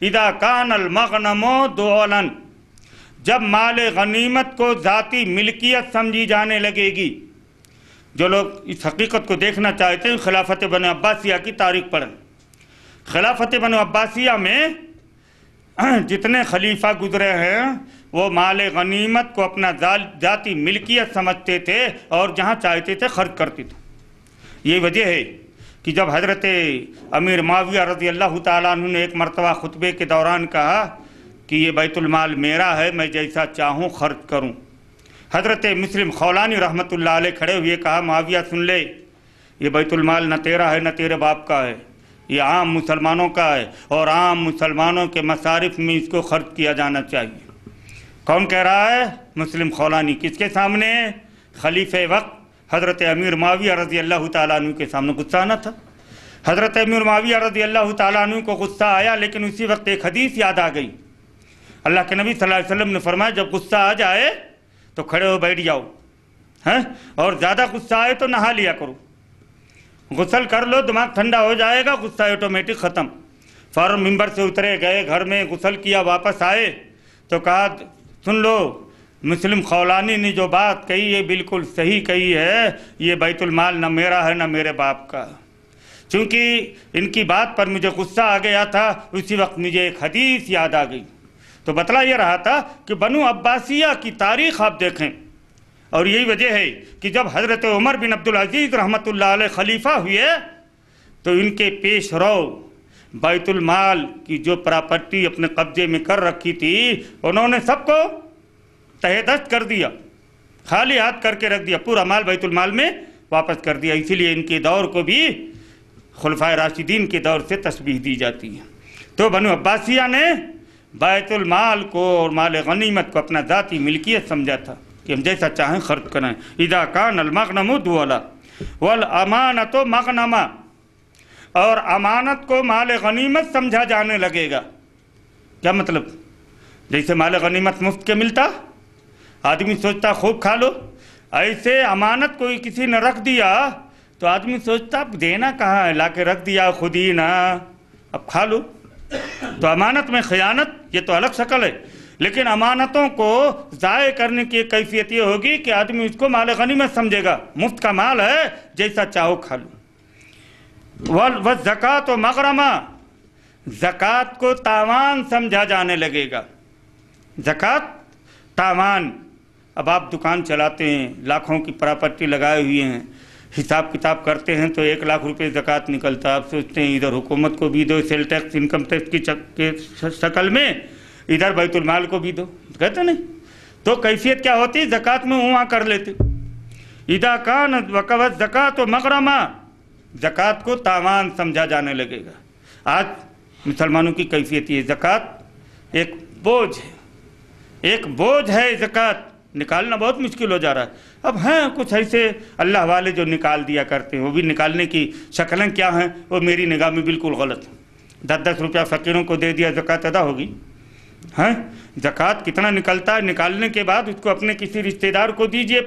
[SPEAKER 1] اذا کان المغنم دولا، جب مال غنیمت کو ذاتی ملکیت سمجھی جانے لگے گی۔ جو لوگ اس حقیقت کو دیکھنا چاہتے ہیں خلافت بنو عباسیہ کی تاریخ پڑھیں۔ خلافت بنو عباسیہ میں جتنے خلیفہ گزرے ہیں وہ مال غنیمت کو اپنا ذاتی ملکیت سمجھتے تھے اور جہاں چاہتے تھے خرچ کرتے تھے۔ یہ وجہ ہے کہ جب حضرت امیر معاویہ رضی اللہ تعالیٰ عنہ نے ایک مرتبہ خطبے کے دوران کہا کہ یہ بیت المال میرا ہے، میں جیسا چاہوں خرچ کروں، حضرت مسلم خولانی رحمۃ اللہ علیہ کھڑے ہوئے کہا معاویہ سن لے، یہ بیت المال نہ تیرا ہے نہ تیرے باپ کا ہے، یہ عام مسلمانوں کا ہے اور عام مسلمانوں کے مصارف میں اس کو خرچ کیا جانا چاہیے۔ کون کہہ رہا ہے؟ مسلم خولانی۔ کس کے سامنے؟ خلیفہ وقت حضرت امیر معاویہ رضی اللہ تعالیٰ عنہ کے سامنے۔ غصہ آنا تھا حضرت امیر معاویہ رضی اللہ تعالیٰ عنہ کو، غصہ آیا، لیکن اسی وقت ایک حدیث یاد آ گئی۔ اللہ کے نبی صلی اللہ علیہ وسلم نے فرمایا جب غصہ آ جائے تو کھڑے ہو بیٹھ جاؤ، اور زیادہ غصہ آئے تو نہا لیا کرو، غسل کر لو، دماغ ٹھنڈا ہو جائے گا، غصہ آٹومیٹک ختم۔ فوراً ممبر سے اترے، گئے گھر میں، غسل کیا، واپس آئے تو کہا سن لو مسلم خولانی نے جو بات کہی ہے بالکل صحیح کہی ہے، یہ بیت المال نہ میرا ہے نہ میرے باپ کا۔ چونکہ ان کی بات پر مجھے غصہ آ گیا تھا، اسی وقت مجھے ایک حدیث یاد آ گئی۔ تو بتلا یہ رہا تھا کہ بنو عباسیہ کی تاریخ آپ دیکھیں، اور یہی وجہ ہے کہ جب حضرت عمر بن عبدالعزیز رحمۃ اللہ علیہ خلیفہ ہوئے تو ان کے پیش رو بیت المال کی جو پراپرٹی اپنے قبضے میں کر رکھی تھی انہوں نے سب کو تہہ دست کر دیا، خالی ہاتھ کر کے رکھ دیا، پورا مال بیت المال میں واپس کر دیا۔ اسی لیے ان کے دور کو بھی خلفائے راشدین کے دور سے تشبیہ دی جاتی ہے۔ تو بنو عباسیہ نے بیت المال کو اور مال غنیمت کو اپنا ذاتی ملکیت سمجھا تھا کہ ہم جیسا چاہیں خرچ کریں۔ اذا کان المغنم دولا والامانۃ مغنما، اور امانت کو مال غنیمت سمجھا جانے لگے گا۔ کیا مطلب؟ جیسے مال غنیمت مفت کے ملتا، آدمی سوچتا خوب کھا لو، ایسے امانت کوئی کسی نے رکھ دیا تو آدمی سوچتا اب دینا کہاں ہے، لا کے رکھ دیا خود ہی نا، اب کھا لو۔ تو امانت میں خیانت یہ تو الگ شکل ہے، لیکن امانتوں کو ضائع کرنے کی ایک کیفیت یہ ہوگی کہ آدمی اس کو مال غنیمت سمجھے گا، مفت کا مال ہے جیسا چاہو کھا لو۔ والزکوٰۃ مغرمہ، زکوٰۃ کو تاوان سمجھا جانے لگے گا۔ زکوٰۃ تاوان، اب آپ دکان چلاتے ہیں، لاکھوں کی پراپرٹی لگائے ہوئے ہیں، حساب کتاب کرتے ہیں تو 1 لاکھ روپے زکوٰۃ نکلتا، آپ سوچتے ہیں ادھر حکومت کو بھی دو، سیل ٹیکس انکم ٹیکس کی شکل میں، ادھر بیت المال کو بھی دو، کہتے نہیں؟ تو کیفیت کیا ہوتی؟ زکوٰۃ میں وہاں کر لیتے۔ اذا کان الزکوٰۃ مغرمہ، زکوٰۃ کو تاوان سمجھا جانے لگے گا۔ آج مسلمانوں کی کیفیت یہ، زکوٰۃ ایک بوجھ ہے، ایک بوجھ ہے، زکوٰۃ نکالنا بہت مشکل ہو جا رہا ہے۔ اب ہیں کچھ ایسے اللہ والے جو نکال دیا کرتے ہیں، وہ بھی نکالنے کی شکلیں کیا ہیں وہ میری نگاہ میں بالکل غلط ہیں۔ 10-10 روپیہ فقیروں کو دے دیا، زکوٰۃ ادا ہوگی؟ ہیں زکوٰۃ کتنا نکلتا ہے، نکالنے کے بعد اس کو اپنے کسی رشتہ دار کو دیجئے،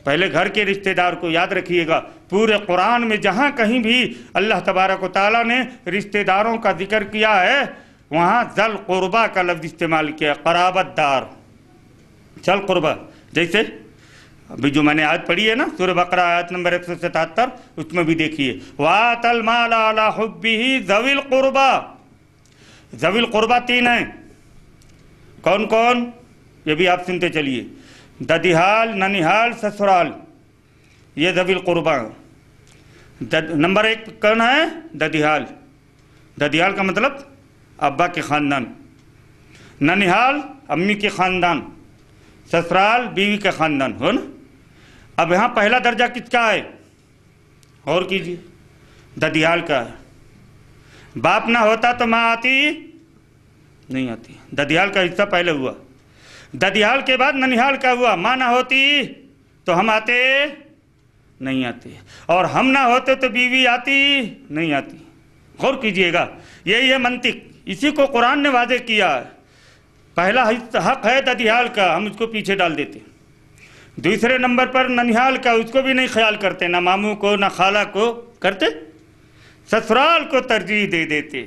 [SPEAKER 1] پہلے گھر کے رشتہ دار کو۔ یاد رکھیے گا پورے قرآن میں جہاں کہیں بھی اللہ تبارک و تعالیٰ نے رشتہ داروں کا ذکر کیا ہے وہاں ذل قربا کا لفظ استعمال کیا، قرابت دار، ذل قربا۔ جیسے ابھی جو میں نے آیت پڑھی ہے نا سورہ بقرہ آیت نمبر 177، اس میں بھی دیکھیے وَآتَ الْمَالَ عَلَىٰ حُبِّهِ ذَوِي الْقُرْبَىٰ، ذوی القربہ 3 ہیں، کون کون؟ یہ بھی آپ سنتے چلیے، ددیحال، ننیحال، سسرال، یہ ذوی القربہ ہیں۔ نمبر 1 کون ہے؟ ددیحال۔ ددیحال کا مطلب ابا کے خاندان، ننیحال امی کے خاندان، سسرال بیوی کے خاندان، ہو نا؟ اب یہاں پہلا درجہ کس کا ہے؟ اور کیجیے، ددیحال کا ہے۔ باپ نہ ہوتا تو ماں آتی نہیں آتی، ددیحال کا حصہ پہلے ہوا، ددیحال کے بعد ننیحال کا ہوا، ماں نہ ہوتی تو ہم آتے نہیں آتے، اور ہم نہ ہوتے تو بیوی آتی نہیں آتی۔ غور کیجئے گا، یہی ہے منطق، اسی کو قرآن نے واضح کیا ہے۔ پہلا حق ہے ددیحال کا، ہم اس کو پیچھے ڈال دیتے، دوسرے نمبر پر ننیحال کا، اس کو بھی نہیں خیال کرتے، نہ ماموں کو نہ خالہ کو کرتے، سسرال کو ترجیح دے دیتے۔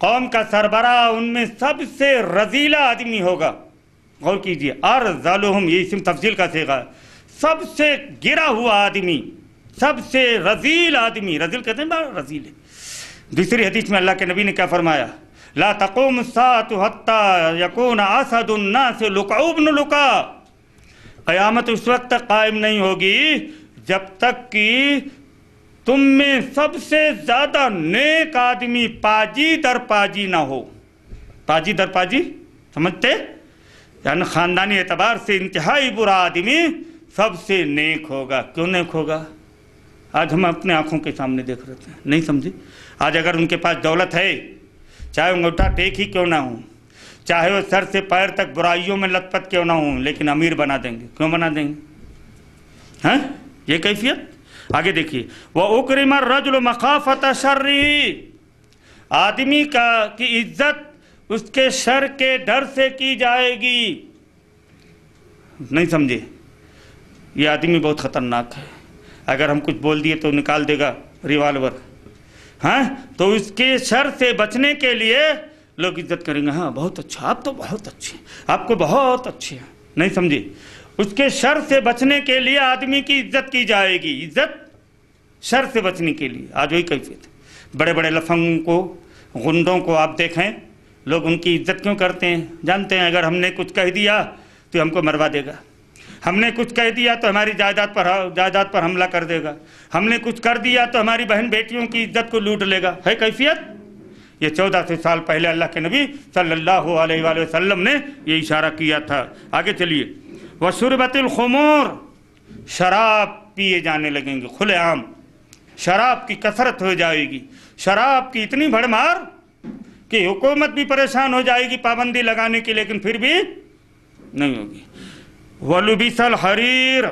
[SPEAKER 1] قوم کا سربراہ ان میں سب سے رذیلا آدمی ہوگا. غور کیجیے، ارذلہم یہ اسم تفضیل کا صیغہ ہے، سب سے گرا ہوا آدمی، سب سے رذیل آدمی. رذیل کہتے ہیں رذیل. دوسری حدیث میں اللہ کے نبی نے کیا فرمایا؟ لا تقوم الساعة حتى يكون اسد الناس لقع بن لقع. قیامت اس وقت تک قائم نہیں ہوگی جب تک کہ تم میں سب سے زیادہ نیک آدمی پاجی در پاجی نہ ہو. پاجی در پاجی سمجھتے؟ یعنی خاندانی اعتبار سے انتہائی برا آدمی سب سے نیک ہوگا. کیوں نیک ہوگا؟ آج ہم اپنے آنکھوں کے سامنے دیکھ رہے ہیں، نہیں سمجھے؟ آج اگر ان کے پاس دولت ہے، چاہے انگوٹھا ٹیک ہی کیوں نہ ہوں، چاہے وہ سر سے پیر تک برائیوں میں لت پت کیوں نہ ہوں، لیکن امیر بنا دیں گے. کیوں بنا دیں گے؟ ہاں یہ کیفیت. آگے دیکھیے، وَأُكْرِمَ الرَّجُلُ مَخَافَةَ شَرِّهِ. آدمی کی عزت اس کے شر کے ڈر سے کی جائے گی. نہیں سمجھے؟ یہ آدمی بہت خطرناک ہے. اگر ہم کچھ بول دیے تو نکال دے گا ریوالور. ہاں تو اس کے شر سے بچنے کے لیے لوگ عزت کریں گے. ہاں بہت اچھا، آپ تو بہت اچھے، آپ کو بہت اچھے. نہیں سمجھے؟ اس کے شر سے بچنے کے لیے آدمی کی عزت کی جائے گی. عزت شر سے بچنے کے لیے. آج وہی کیفیت. بڑے بڑے لفنگوں کو، غنڈوں کو آپ دیکھیں، لوگ ان کی عزت کیوں کرتے ہیں؟ جانتے ہیں اگر ہم نے کچھ کہہ دیا تو ہم کو مروا دے گا، ہم نے کچھ کہہ دیا تو ہماری جائیداد پر حملہ کر دے گا، ہم نے کچھ کر دیا تو ہماری بہن بیٹیوں کی عزت کو لوٹ لے گا. ہے کیفیت. یہ 1400 سال پہلے اللہ کے نبی صلی اللہ علیہ وآلہ وسلم نے یہ اشارہ کیا تھا. آگے چلیے، وَشُرْبَتِ الْخُمُورِ. شراب پیے جانے لگیں گے کھلے عام. شراب کی کثرت ہو جائے گی. شراب کی اتنی بھڑمار کہ حکومت بھی پریشان ہو جائے گی پابندی لگانے کی، لیکن پھر بھی نہیں ہوگی. وَلُبِسَ الْحَرِيرُ.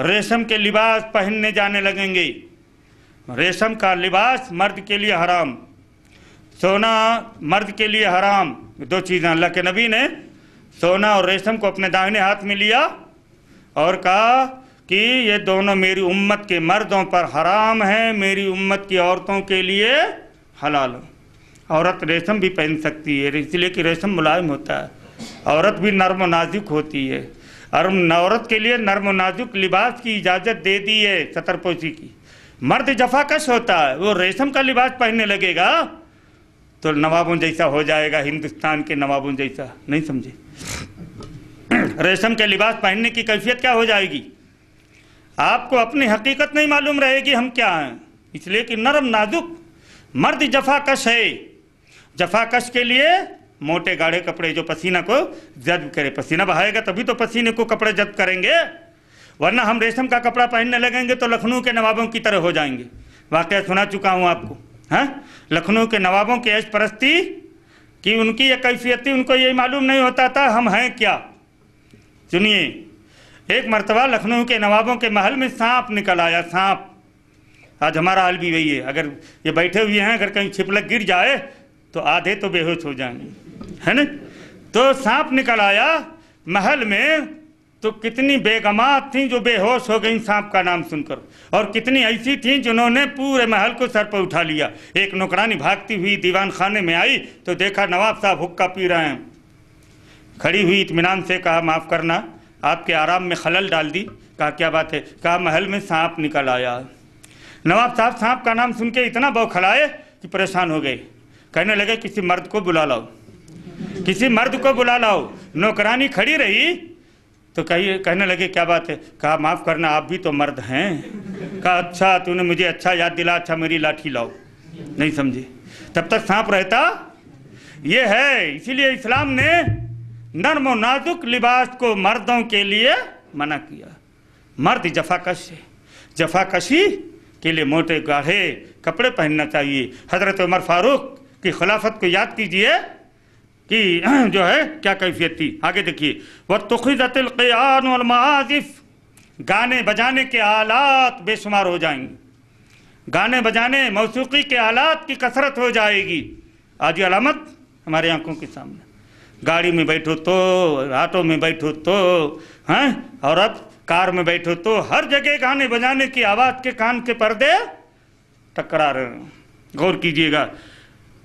[SPEAKER 1] ریشم کے لباس پہننے جانے لگیں گے. ریشم کا لباس مرد کے لیے حرام، سونا مرد کے لیے حرام. دو چیزیں اللہ کے نبی نے سونا اور ریشم کو اپنے داہنے ہاتھ میں لیا اور کہا کہ یہ دونوں میری امت کے مردوں پر حرام ہیں، میری امت کی عورتوں کے لیے حلال. عورت ریشم بھی پہن سکتی ہے اس لیے کہ ریشم ملائم ہوتا ہے. عورت بھی نرم و نازک ہوتی ہے، اور عورت کے لیے نرم و نازک لباس کی اجازت دے دی ہے، ستر پوشی کی. مرد جفاکش ہوتا ہے، وہ ریشم کا لباس پہننے لگے گا تو نوابوں جیسا ہو جائے گا، ہندوستان کے نوابوں جیسا. نہیں سمجھے؟ ریشم کے لباس پہننے کی کیفیت کیا ہو جائے گی؟ آپ کو اپنی حقیقت نہیں معلوم رہے گی ہم کیا ہیں، اس لیے کہ نرم نازک. مرد جفاکش ہے. جفاکش کے لیے موٹے گاڑھے کپڑے جو پسینہ کو جذب کرے. پسینہ بہائے گا تبھی تو پسینے کو کپڑے جذب کریں گے، ورنہ ہم ریشم کا کپڑا پہننے لگیں گے تو لکھنؤ کے نوابوں کی طرح ہو جائیں گے. واقعہ سنا چکا ہوں آپ کو. ہاں لکھنؤ کے نوابوں کی عیش پرستی کہ ان کی یہ کیفیت تھی، ان کو یہ معلوم نہیں ہوتا تھا ہم ہیں کیا. سنیے، ایک مرتبہ لکھنؤ کے نوابوں کے محل میں سانپ نکل آیا. سانپ. آج ہمارا حال بھی وہی ہے. اگر یہ بیٹھے ہوئے ہیں، اگر کہیں چھپلک گر جائے تو آدھے تو بے ہوش ہو جائیں گے، ہے نا. تو سانپ نکل آیا محل میں، تو کتنی بیگمات تھیں جو بے ہوش ہو گئیں سانپ کا نام سن کر، اور کتنی ایسی تھیں جنہوں نے پورے محل کو سر پر اٹھا لیا. ایک نوکرانی بھاگتی ہوئی دیوان خانے میں آئی تو دیکھا نواب صاحب حقہ پی رہے ہیں. کھڑی ہوئی اطمینان سے کہا معاف کرنا، آپ کے آرام میں خلل ڈال دی. کہا کیا بات ہے؟ کہا محل میں سانپ نکل آیا. نواب صاحب سانپ کا نام سن کے اتنا بوکھلائے کہ پریشان ہو گئے. کہنے لگے کسی مرد کو بلا لاؤ، کسی مرد کو بلا لاؤ. نوکرانی کھڑی رہی تو کہنے لگے کیا بات ہے؟ کہا معاف کرنا آپ بھی تو مرد ہیں. کہا اچھا تو نے مجھے اچھا یاد دلا، اچھا میری لاٹھی لاؤ. نہیں سمجھے؟ تب تک سانپ رہتا. یہ ہے اسی لیے اسلام نے نرم و نازک لباس کو مردوں کے لیے منع کیا. مرد جفاکش ہے، جفاکشی کے لیے موٹے گاڑھے کپڑے پہننا چاہیے. حضرت عمر فاروق کی خلافت کو یاد کیجئے کہ جو ہے کیا کیفیت تھی. آگے دیکھیے، وَاتُّخِذَتِ الْقِيَانُ وَالْمَعَازِفُ. گانے بجانے کے آلات بے شمار ہو جائیں گے. گانے بجانے موسیقی کے آلات کی کثرت ہو جائے گی. آج یہ علامت ہمارے آنکھوں کے سامنے. گاڑی میں بیٹھو تو، آٹو میں بیٹھو تو، ہاں اور اب کار میں بیٹھو تو، ہر جگہ گانے بجانے کی آواز کے کان کے پردے ٹکرا رہے ہیں. غور کیجئے گا.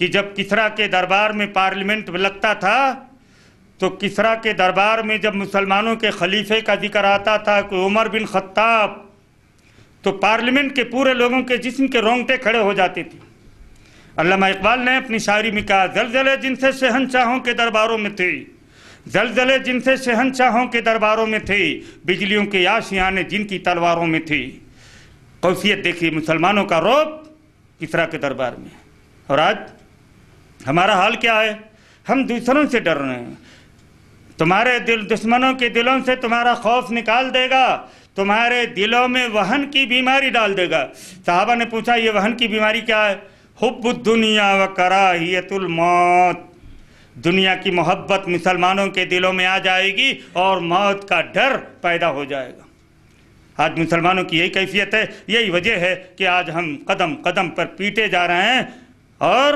[SPEAKER 1] کہ جب کسریٰ کے دربار میں پارلیمنٹ لگتا تھا تو کسریٰ کے دربار میں جب مسلمانوں کے خلیفے کا ذکر آتا تھا کہ عمر بن خطاب، تو پارلیمنٹ کے پورے لوگوں کے جسم کے رونگٹے کھڑے ہو جاتے تھے۔ علامہ اقبال نے اپنی شاعری میں کہا، زلزلے جن سے شہنشاہوں کے درباروں میں تھے، زلزلے جن سے شہنشاہوں کے درباروں میں تھے، بجلیوں کے آشیانے جن کی تلواروں میں تھے۔ قوسیت دیکھیے مسلمانوں کا رعب کسریٰ کے دربار میں۔ اور آج ہمارا حال کیا ہے؟ ہم دوسروں سے ڈر رہے ہیں۔ تمہارے دشمنوں کے دلوں سے تمہارا خوف نکال دے گا، تمہارے دلوں میں وہن کی بیماری ڈال دے گا۔ صحابہ نے پوچھا یہ وہن کی بیماری کیا ہے؟ حب الدنیا و کراہیت الموت، دنیا کی محبت مسلمانوں کے دلوں میں آ جائے گی اور موت کا ڈر پیدا ہو جائے گا۔ آج مسلمانوں کی یہی کیفیت ہے، یہی وجہ ہے کہ آج ہم قدم قدم پر پیٹے جا رہے ہیں اور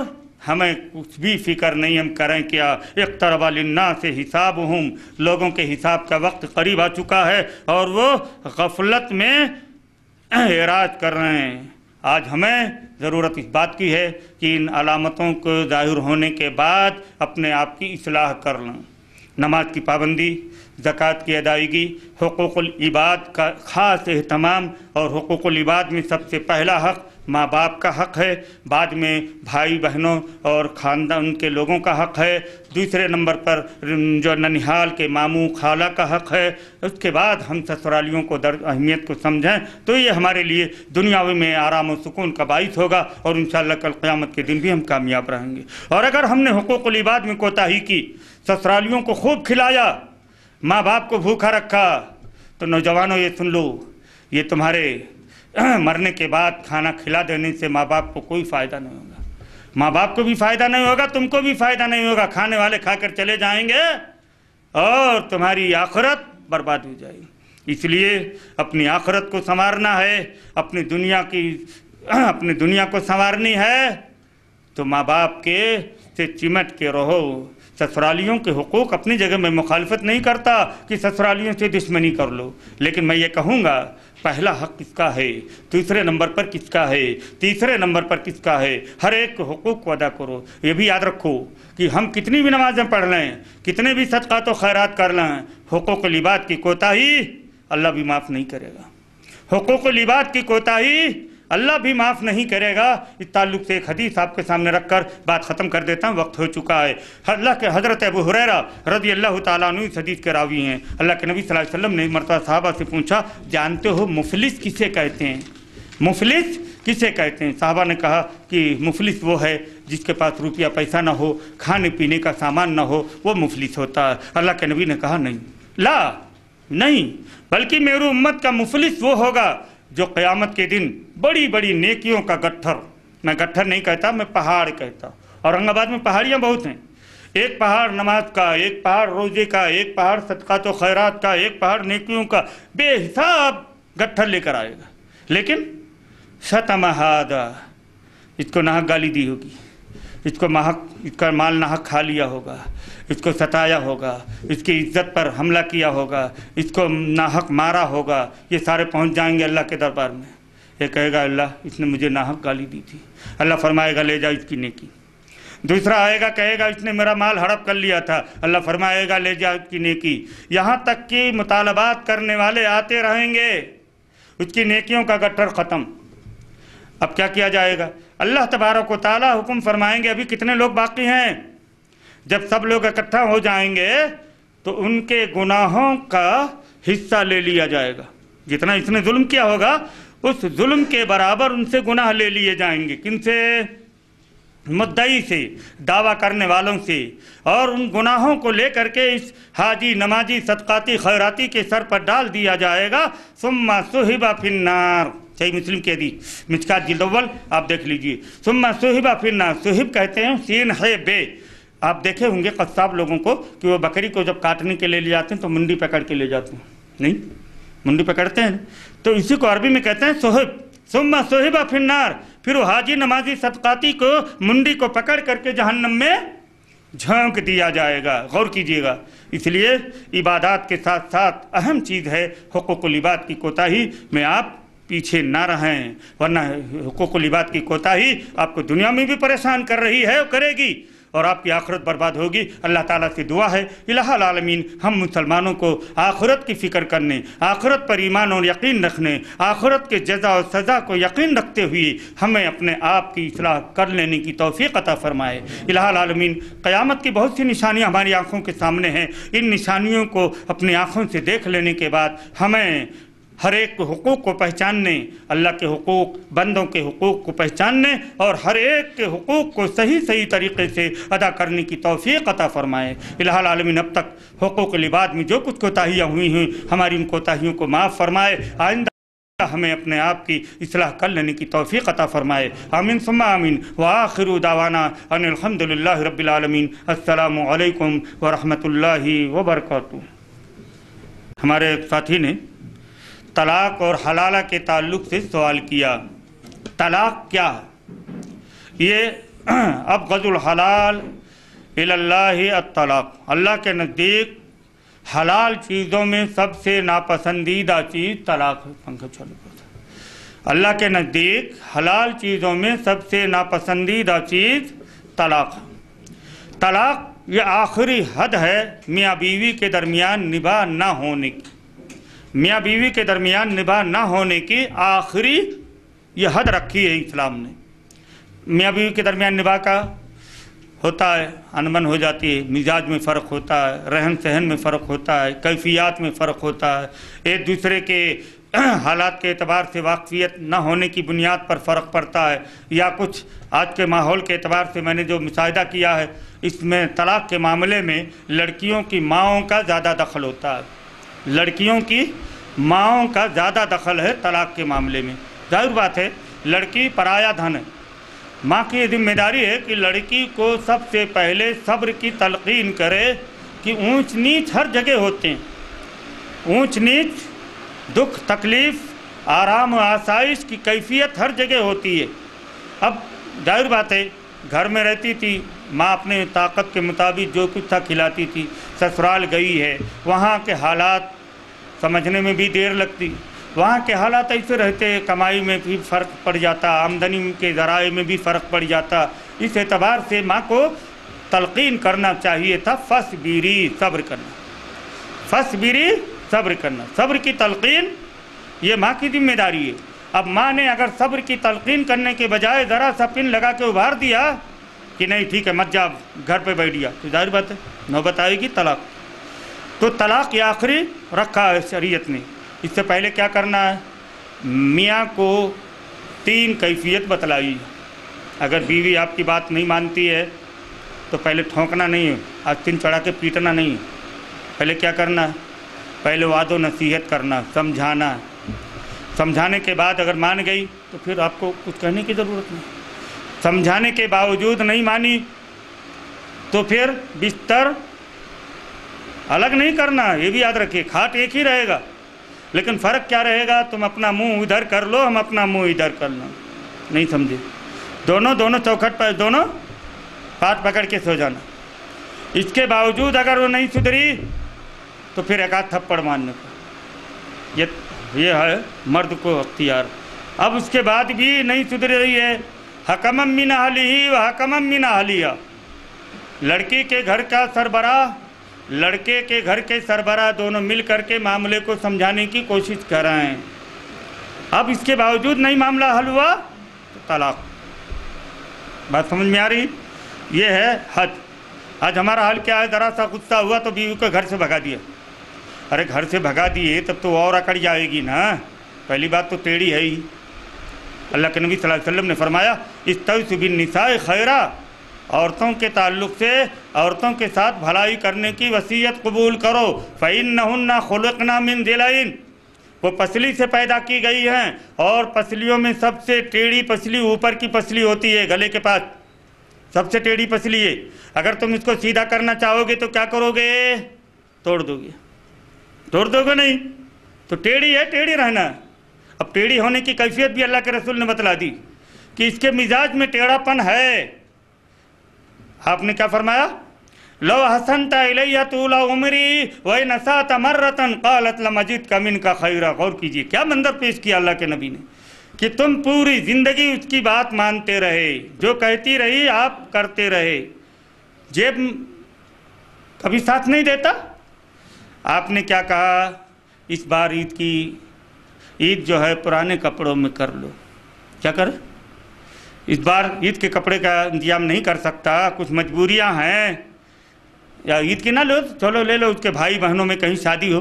[SPEAKER 1] ہمیں کچھ بھی فکر نہیں ہم کریں کیا۔ اقترب للناس حسابہم، لوگوں کے حساب کا وقت قریب آ چکا ہے اور وہ غفلت میں اعراض کر رہے ہیں۔ آج ہمیں ضرورت اس بات کی ہے کہ ان علامتوں کو ظاہر ہونے کے بعد اپنے آپ کی اصلاح کر لیں۔ نماز کی پابندی، زکوٰۃ کی ادائیگی، حقوق العباد کا خاص اہتمام، اور حقوق العباد میں سب سے پہلا حق ماں باپ کا حق ہے، بعد میں بھائی بہنوں اور خاندان کے لوگوں کا حق ہے، دوسرے نمبر پر جو ننھیال کے ماموں خالہ کا حق ہے، اس کے بعد ہم سسرالیوں کو اہمیت کو سمجھیں تو یہ ہمارے لیے دنیاوی میں آرام و سکون کا باعث ہوگا، اور انشاءاللہ کل قیامت کے دن بھی ہم کامیاب رہیں گے۔ اور اگر ہم نے حقوق العباد میں کوتاہی کی، سسرالیوں کو خوب کھلایا، ماں باپ کو بھوکا رکھا، تو نوجوانوں یہ سن لو، یہ تمہارے مرنے کے بعد کھانا کھلا دینے سے ماں باپ کو کوئی فائدہ نہیں ہوگا، ماں باپ کو بھی فائدہ نہیں ہوگا، تم کو بھی فائدہ نہیں ہوگا، کھانے والے کھا کر چلے جائیں گے اور تمہاری آخرت برباد ہو جائے گی۔ اس لیے اپنی آخرت کو سنوارنا ہے، اپنی دنیا کو سنوارنی ہے تو ماں باپ کے سے چمٹ کے رہو۔ سسرالیوں کے حقوق اپنی جگہ میں مخالفت نہیں کرتا کہ سسرالیوں سے دشمنی کر لو، لیکن میں یہ کہوں گا پہلا حق کس کا ہے، دوسرے نمبر پر کس کا ہے، تیسرے نمبر پر کس کا ہے، ہر ایک کے حقوق کو ادا کرو۔ یہ بھی یاد رکھو کہ ہم کتنی بھی نمازیں پڑھ لیں، کتنے بھی صدقات و خیرات کر لیں، حقوق العباد کی کوتاہی اللہ بھی معاف نہیں کرے گا، حقوق العباد کی کوتاہی اللہ بھی معاف نہیں کرے گا۔ اس تعلق سے ایک حدیث آپ کے سامنے رکھ کر بات ختم کر دیتا ہوں، وقت ہو چکا ہے۔ اللہ کے حضرت ابو ہریرہ رضی اللہ تعالیٰ عنہ اس حدیث کے راوی ہیں۔ اللہ کے نبی صلی اللہ علیہ وسلم نے مرتبہ صحابہ سے پوچھا، جانتے ہو مفلس کسے کہتے ہیں؟ مفلس کسے کہتے ہیں؟ صحابہ نے کہا کہ مفلس وہ ہے جس کے پاس روپیہ پیسہ نہ ہو، کھانے پینے کا سامان نہ ہو، وہ مفلس ہوتا ہے۔ اللہ کے نبی نے کہا نہیں، لا نہیں، بلکہ میری امت کا مفلس وہ ہوگا جو قیامت کے دن بڑی بڑی نیکیوں کا گٹھر، میں گٹھر نہیں کہتا، میں پہاڑ کہتا، اورنگ آباد میں پہاڑیاں بہت ہیں، ایک پہاڑ نماز کا، ایک پہاڑ روزے کا، ایک پہاڑ صدقات و خیرات کا، ایک پہاڑ نیکیوں کا، بے حساب گٹھر لے کر آئے گا، لیکن شتم ھذا، اس کو ناحق گالی دی ہوگی، اس کا مال ناحق کھا لیا ہوگا، اس کو ستایا ہوگا، اس کی عزت پر حملہ کیا ہوگا، اس کو ناحق مارا ہوگا، یہ سارے پہنچ جائیں گے اللہ کے دربار میں۔ یہ کہے گا اللہ اس نے مجھے ناحق گالی دی تھی، اللہ فرمائے گا لے جا اس کی نیکی۔ دوسرا آئے گا کہے گا اس نے میرا مال ہڑپ کر لیا تھا، اللہ فرمائے گا لے جا اس کی نیکی۔ یہاں تک کہ مطالبات کرنے والے آتے رہیں گے، اس کی نیکیوں کا گٹھر ختم۔ اب کیا کیا جائے گا؟ اللہ تبارک و تعالیٰ حکم فرمائیں گے ابھی کتنے لوگ باقی ہیں؟ جب سب لوگ اکٹھا ہو جائیں گے تو ان کے گناہوں کا حصہ لے لیا جائے گا، جتنا اس نے ظلم کیا ہوگا اس ظلم کے برابر ان سے گناہ لے لیے جائیں گے۔ کن سے؟ مدعی سے، دعویٰ کرنے والوں سے، اور ان گناہوں کو لے کر کے اس حاجی نمازی صدقاتی خیراتی کے سر پر ڈال دیا جائے گا۔ ثم صحب فی النار، صحیح مسلم کی حدیث، مشکات جلد اول آپ دیکھ لیجئے۔ ثم صحب فی النار، صحب کہتے ہیں سین ہے بے۔ آپ دیکھے ہوں گے قصاب لوگوں کو کہ وہ بکری کو جب کاٹنے کے لیے لے جاتے ہیں تو منڈی پکڑ کے لے جاتے ہیں، نہیں منڈی پکڑتے ہیں، تو اسی کو عربی میں کہتے ہیں صحب۔ ثم صحب فی النار، پھر وہ حاجی نمازی صدقاتی کو منڈی کو پکڑ کر کے جہنم میں جھونک دیا جائے گا۔ غور کیجئے گا، اس لیے عبادات کے ساتھ ساتھ اہم چیز ہے حقوق العباد کی کوتاہی۔ میں آپ پیچھے نہ رہیں، ورنہ حقوق العباد کی کوتاہی آپ کو دنیا میں بھی پریشان کر رہی ہے اور کرے گی، اور آپ کی آخرت برباد ہوگی۔ اللہ تعالیٰ سے دعا ہے الہ العالمین ہم مسلمانوں کو آخرت کی فکر کرنے، آخرت پر ایمان اور یقین رکھنے، آخرت کے جزا و سزا کو یقین رکھتے ہوئے ہمیں اپنے آپ کی اصلاح کر لینے کی توفیق عطا فرمائے۔ الہ العالمین قیامت کی بہت سی نشانیاں ہماری آنکھوں کے سامنے ہیں، ان نشانیوں کو اپنی آنکھوں سے دیکھ لینے کے بعد ہمیں ہر ایک حقوق کو پہچاننے، اللہ کے حقوق، بندوں کے حقوق کو پہچاننے اور ہر ایک کے حقوق کو صحیح طریقے سے ادا کرنے کی توفیق عطا فرمائے۔ الہ العالمین اب تک حقوق العباد میں جو کچھ کوتاہیاں ہوئی ہیں ہماری ان کوتاہیوں کو معاف فرمائے، آئندہ ہمیں اپنے آپ کی اصلاح کر لینے کی توفیق عطا فرمائے۔ آمین ثم آمین۔ وآخر دعوانا ان الحمدللہ رب العالمین۔ السلام علیکم ورحمۃ اللہ وبرکاتہ۔ ہمارے ایک ساتھی نے طلاق اور حلالہ کے تعلق سے سوال کیا، طلاق کیا ہے؟ یہ ابغض الحلال الی اللہ الطلاق، اللہ کے نزدیک حلال چیزوں میں سب سے ناپسندیدہ چیز طلاق ہے۔ پنکھا چالو کرتا۔ اللہ کے نزدیک حلال چیزوں میں سب سے ناپسندیدہ چیز طلاق ہے۔ طلاق یہ آخری حد ہے میاں بیوی کے درمیان نباہ نہ ہونے کی، میاں بیوی کے درمیان نباہ نہ ہونے کی آخری یہ حد رکھی ہے اسلام نے۔ میاں بیوی کے درمیان نباہ کا ہوتا ہے، انبن ہو جاتی ہے، مزاج میں فرق ہوتا ہے، رہن سہن میں فرق ہوتا ہے، کیفیات میں فرق ہوتا ہے، ایک دوسرے کے حالات کے اعتبار سے واقفیت نہ ہونے کی بنیاد پر فرق پڑتا ہے، یا کچھ آج کے ماحول کے اعتبار سے میں نے جو مشاہدہ کیا ہے اس میں طلاق کے معاملے میں لڑکیوں کی ماؤں کا زیادہ دخل ہوتا ہے، لڑکیوں کی ماؤں کا زیادہ دخل ہے طلاق کے معاملے میں۔ ظاہر بات ہے لڑکی پرایا دھن ہے، ماں کی یہ ذمہ داری ہے کہ لڑکی کو سب سے پہلے صبر کی تلقین کرے کہ اونچ نیچ ہر جگہ ہوتے ہیں، اونچ نیچ، دکھ تکلیف، آرام و آسائش کی کیفیت ہر جگہ ہوتی ہے۔ اب ظاہر بات ہے گھر میں رہتی تھی ماں اپنے طاقت کے مطابق جو کچھ تھا کھلاتی تھی، سسرال گئی ہے وہاں کے حالات سمجھنے میں بھی دیر لگتی، وہاں کے حالات ایسے رہتے، کمائی میں بھی فرق پڑ جاتا، آمدنی کے ذرائع میں بھی فرق پڑ جاتا، اس اعتبار سے ماں کو تلقین کرنا چاہیے تھا فصبری، صبر کرنا، فصبری، صبر کرنا، صبر کی تلقین یہ ماں کی ذمہ داری ہے۔ اب ماں نے اگر صبر کی تلقین کرنے کے بجائے ذرا سا پن لگا کے ابھار دیا کہ نہیں ٹھیک ہے مت جا گھر پہ بیٹھ گیا، تو ظاہر بات ہے نوبت آئے گی طلاق۔ تو طلاق یہ آخری رکھا ہے شریعت نے۔ اس سے پہلے کیا کرنا ہے؟ میاں کو 3 کیفیت بتلائی۔ اگر بیوی آپ کی بات نہیں مانتی ہے تو پہلے ٹھونکنا نہیں ہے، آستین چڑھا کے پیٹنا نہیں ہے، پہلے کیا کرنا ہے؟ پہلے وعد و نصیحت کرنا، سمجھانا، سمجھانے کے بعد اگر مان گئی تو پھر آپ کو کچھ کہنے کی ضرورت نہیں، سمجھانے کے باوجود نہیں مانی تو پھر بستر الگ نہیں کرنا، یہ بھی یاد رکھیے، کھاٹ ایک ہی رہے گا لیکن فرق کیا رہے گا؟ تم اپنا منہ ادھر کر لو، ہم اپنا منہ ادھر کر لو، نہیں سمجھے؟ دونوں چوکھٹ پر دونوں ہاتھ پکڑ کے سو جانا۔ اس کے باوجود اگر وہ نہیں سدھری تو پھر ایک آدھ تھپڑ مارنے کا، یہ ہے مرد کو اختیار۔ اب اس کے بعد بھی نہیں سدھر رہی ہے، حکمم من اہلہ و حکمم من اہلیہ، لڑکی کے گھر کا سربراہ، لڑکے کے گھر کے سربراہ دونوں مل کر کے معاملے کو سمجھانے کی کوشش کر رہے ہیں۔ اب اس کے باوجود نہیں معاملہ حل ہوا تو طلاق۔ بات سمجھ میں آ رہی؟ یہ ہے حد۔ آج ہمارا حل کیا ہے؟ ذرا سا غصہ ہوا تو بیوی کو گھر سے بھگا دیا۔ ارے گھر سے بھگا دیے تب تو اور اکڑ جائے گی نا، پہلی بات تو ٹیڑھی ہے ہی۔ اللہ کے نبی صلی اللہ علیہ وسلم نے فرمایا استوصوا بالنساء خیرا، عورتوں کے تعلق سے عورتوں کے ساتھ بھلائی کرنے کی وصیت قبول کرو، فإنہن خلقن من ضلع، وہ پسلی سے پیدا کی گئی ہیں اور پسلیوں میں سب سے ٹیڑھی پسلی اوپر کی پسلی ہوتی ہے، گلے کے پاس سب سے ٹیڑھی پسلی ہے۔ اگر تم اس کو سیدھا کرنا چاہو گے تو کیا کرو گے؟ توڑ دو گے، توڑ دو گے نہیں تو ٹیڑھی ہے، ٹیڑھی رہنا۔ اب ٹیڑھی ہونے کی کیفیت بھی اللہ کے رسول نے بتلا دی کہ اس کے مزاج میں ٹیڑھا پن ہے۔ آپ نے کیا فرمایا؟ لو حسنت الیہ طول عمری وان اسأت مرۃ قالت لم اجدک منک خیرا۔ غور کیجئے کیا منظر پیش کیا اللہ کے نبی نے کہ تم پوری زندگی اس کی بات مانتے رہے، جو کہتی رہی آپ کرتے رہے، جیب کبھی ساتھ نہیں دیتا۔ آپ نے کیا کہا، اس بار عید جو ہے پرانے کپڑوں میں کر لو۔ کیا کرے، اس بار عید کے کپڑے کا انتظام نہیں کر سکتا، کچھ مجبوریاں ہیں، یا عید کی نہ لو، چلو لے لو، اس کے بھائی بہنوں میں کہیں شادی ہو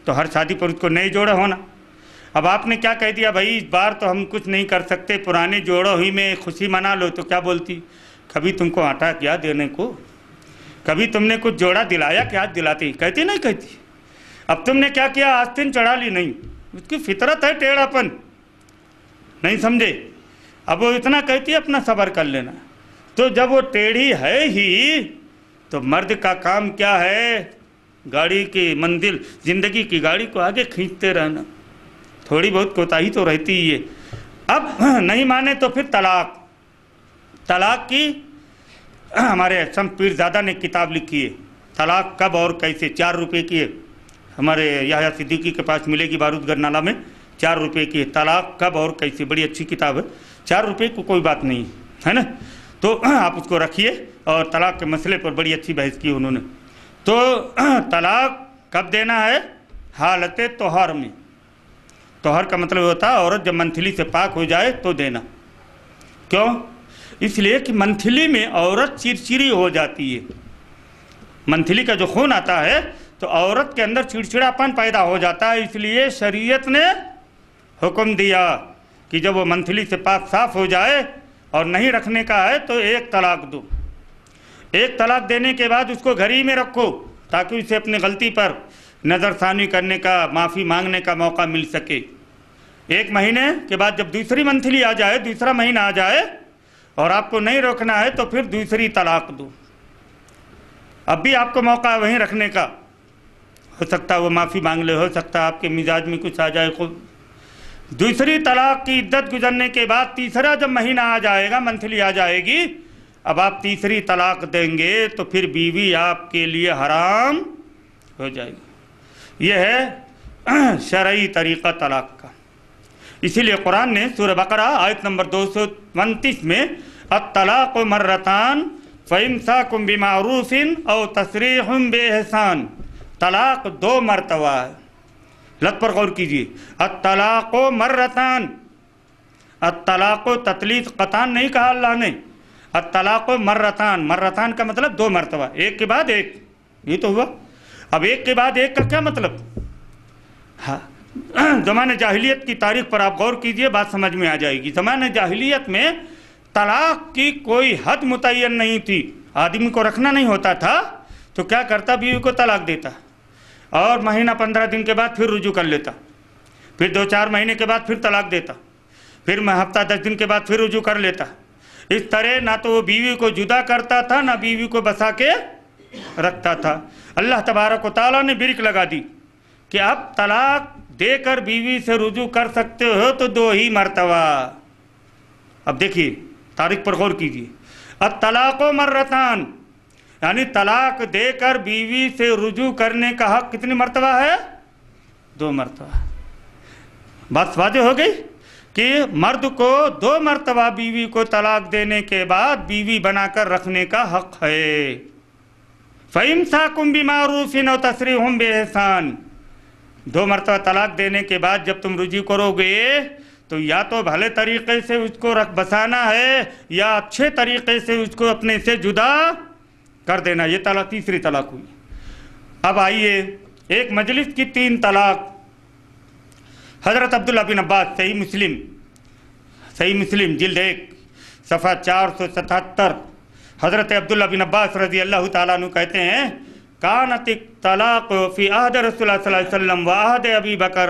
[SPEAKER 1] تو ہر شادی پر اس کو نئے جوڑے ہونا۔ اب آپ نے کیا کہہ دیا، بھائی اس بار تو ہم کچھ نہیں کر سکتے، پرانے جوڑوں ہی میں خوشی منا لو، تو کیا بولتی، کبھی تم کو آٹا کیا دینے کو، کبھی تم نے کچھ جوڑا دلایا کیا دلاتی، کہتی نہیں کہتی۔ اب تم نے کیا کیا، آستین چڑھا لی، نہیں، اس کی فطرت ہے ٹیڑھا پن، نہیں سمجھے۔ اب وہ اتنا کہتی ہے اپنا صبر کر لینا، تو جب وہ ٹیڑھی ہے ہی تو مرد کا کام کیا ہے، گاڑی کی منزل، زندگی کی گاڑی کو آگے کھینچتے رہنا، تھوڑی بہت کوتاہی تو رہتی ہی ہے۔ اب نہیں مانے تو پھر طلاق کی ہمارے سنت پیرزادہ نے کتاب لکھی ہے، طلاق کب اور کیسے، 4 روپے کی ہے، ہمارے یحییٰ صدیقی کے پاس ملے گی بارودگر نالہ میں، 4 روپے کی ہے، طلاق کب اور کیسے، بڑی اچھی کتاب ہے، 4 روپے کو کوئی بات نہیں ہے نا، تو آپ اس کو رکھیے۔ اور طلاق کے مسئلے پر بڑی اچھی بحث کی انہوں نے۔ تو طلاق کب دینا ہے، حالت طہر میں۔ طہر کا مطلب ہوتا ہے عورت جب منتھلی سے پاک ہو جائے تو دینا۔ کیوں، اس لیے کہ منتھلی میں عورت چڑچڑی ہو جاتی ہے، منتھلی کا جو خون آتا ہے تو عورت کے اندر چڑچڑاپن پیدا ہو جاتا ہے، اس لیے شریعت نے حکم دیا کہ جب وہ منتھلی سے پاک صاف ہو جائے اور نہیں رکھنے کا ہے تو 1 طلاق دو۔ 1 طلاق دینے کے بعد اس کو گھر ہی میں رکھو تاکہ اسے اپنی غلطی پر نظر ثانی کرنے کا، معافی مانگنے کا موقع مل سکے۔ 1 مہینے کے بعد جب دوسری منتھلی آ جائے، دوسرا مہینہ آ جائے اور آپ کو نہیں روکنا ہے تو پھر دوسری طلاق دو۔ اب بھی آپ کو موقع ہے وہیں رکھنے کا، ہو سکتا ہے وہ معافی مانگ لے، ہو سکتا ہے آپ کے مزاج میں کچھ آ جائے خود۔ دوسری طلاق کی عدت گزرنے کے بعد تیسرا جب مہینہ آ جائے گا، منتھلی آ جائے گی، اب آپ تیسری طلاق دیں گے تو پھر بیوی آپ کے لیے حرام ہو جائے گی۔ یہ ہے شرعی طریقہ طلاق کا۔ اسی لیے قرآن نے سورہ بقرہ آیت نمبر 229 میں الطلاق مرتان فإمساک بمعروف او تسریح بإحسان، طلاق 2 مرتبہ ہے۔ لت پر غور کیجئے، الطلاق مرتان، الطلاق تطلیق قطعاً نہیں کہا اللہ نے، الطلاق مرتان، مرتان کا مطلب 2 مرتبہ، ایک کے بعد ایک، یہ تو ہوا۔ اب ایک کے بعد ایک کا کیا مطلب، زمانہ جاہلیت کی تاریخ پر آپ غور کیجئے، بات سمجھ میں آ جائے گی۔ زمانہ جاہلیت میں طلاق کی کوئی حد متعین نہیں تھی، آدمی کو رکھنا نہیں ہوتا تھا تو کیا کرتا، بیوی کو طلاق دیتا اور مہینہ 15 دن کے بعد پھر رجوع کر لیتا، پھر 2-4 مہینے کے بعد پھر طلاق دیتا، پھر ہفتہ 10 دن کے بعد پھر رجوع کر لیتا۔ اس طرح نہ تو وہ بیوی کو جدا کرتا تھا نہ بیوی کو بسا کے رکھتا تھا۔ اللہ تبارک و تعالیٰ نے بریک لگا دی کہ اب طلاق دے کر بیوی سے رجوع کر سکتے ہو تو 2 ہی مرتبہ۔ اب دیکھیے تاریخ پر غور کیجیے، الطلاق مرتان، یعنی طلاق دے کر بیوی سے رجوع کرنے کا حق کتنی مرتبہ ہے، 2 مرتبہ۔ بات واضح ہو گئی کہ مرد کو 2 مرتبہ بیوی کو طلاق دینے کے بعد بیوی بنا کر رکھنے کا حق ہے۔ فَإِمْسَاكٌ بِمَعْرُوفٍ أَوْ تَسْرِيحٌ بِإِحْسَانٍ، 2 مرتبہ طلاق دینے کے بعد جب تم رجوع کرو گے تو یا تو بھلے طریقے سے اس کو رکھ بسانا ہے یا اچھے طریقے سے اس کو اپنے سے جدا کر دینا۔ یہ طلاق تیسری طلاق ہوئی۔ اب آئیے ایک مجلس کی 3 طلاق۔ حضرت عبداللہ بن عباس، صحیح مسلم جلد 1 صفحہ 477، حضرت عبداللہ بن عباس رضی اللہ تعالیٰ عنہ کہتے ہیں کانت الطلاق فی عہد رسول اللہ صلی اللہ علیہ وسلم و عہد ابی بکر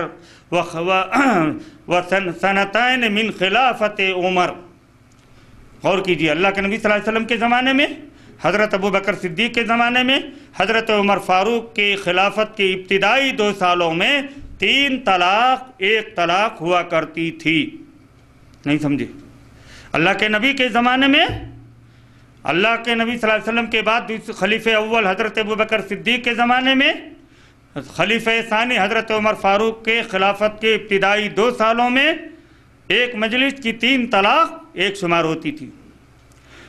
[SPEAKER 1] و سنتین من خلافت عمر۔ غور کیجیے، اللہ کے نبی صلی اللہ علیہ وسلم کے زمانے میں، حضرت ابو بکر صدیق کے زمانے میں، حضرت عمر فاروق کی خلافت کے ابتدائی 2 سالوں میں 3 طلاق 1 طلاق ہوا کرتی تھی۔ نہیں سمجھے، اللہ کے نبی کے زمانے میں اللہ کے نبی صلی اللہ علیہ وسلم کے بعد خلیفہ اول حضرت ابوبکر صدیق کے زمانے میں، خلیفہ ثانی حضرت عمر فاروق کے خلافت کے ابتدائی 2 سالوں میں ایک مجلس کی 3 طلاق ایک شمار ہوتی تھی۔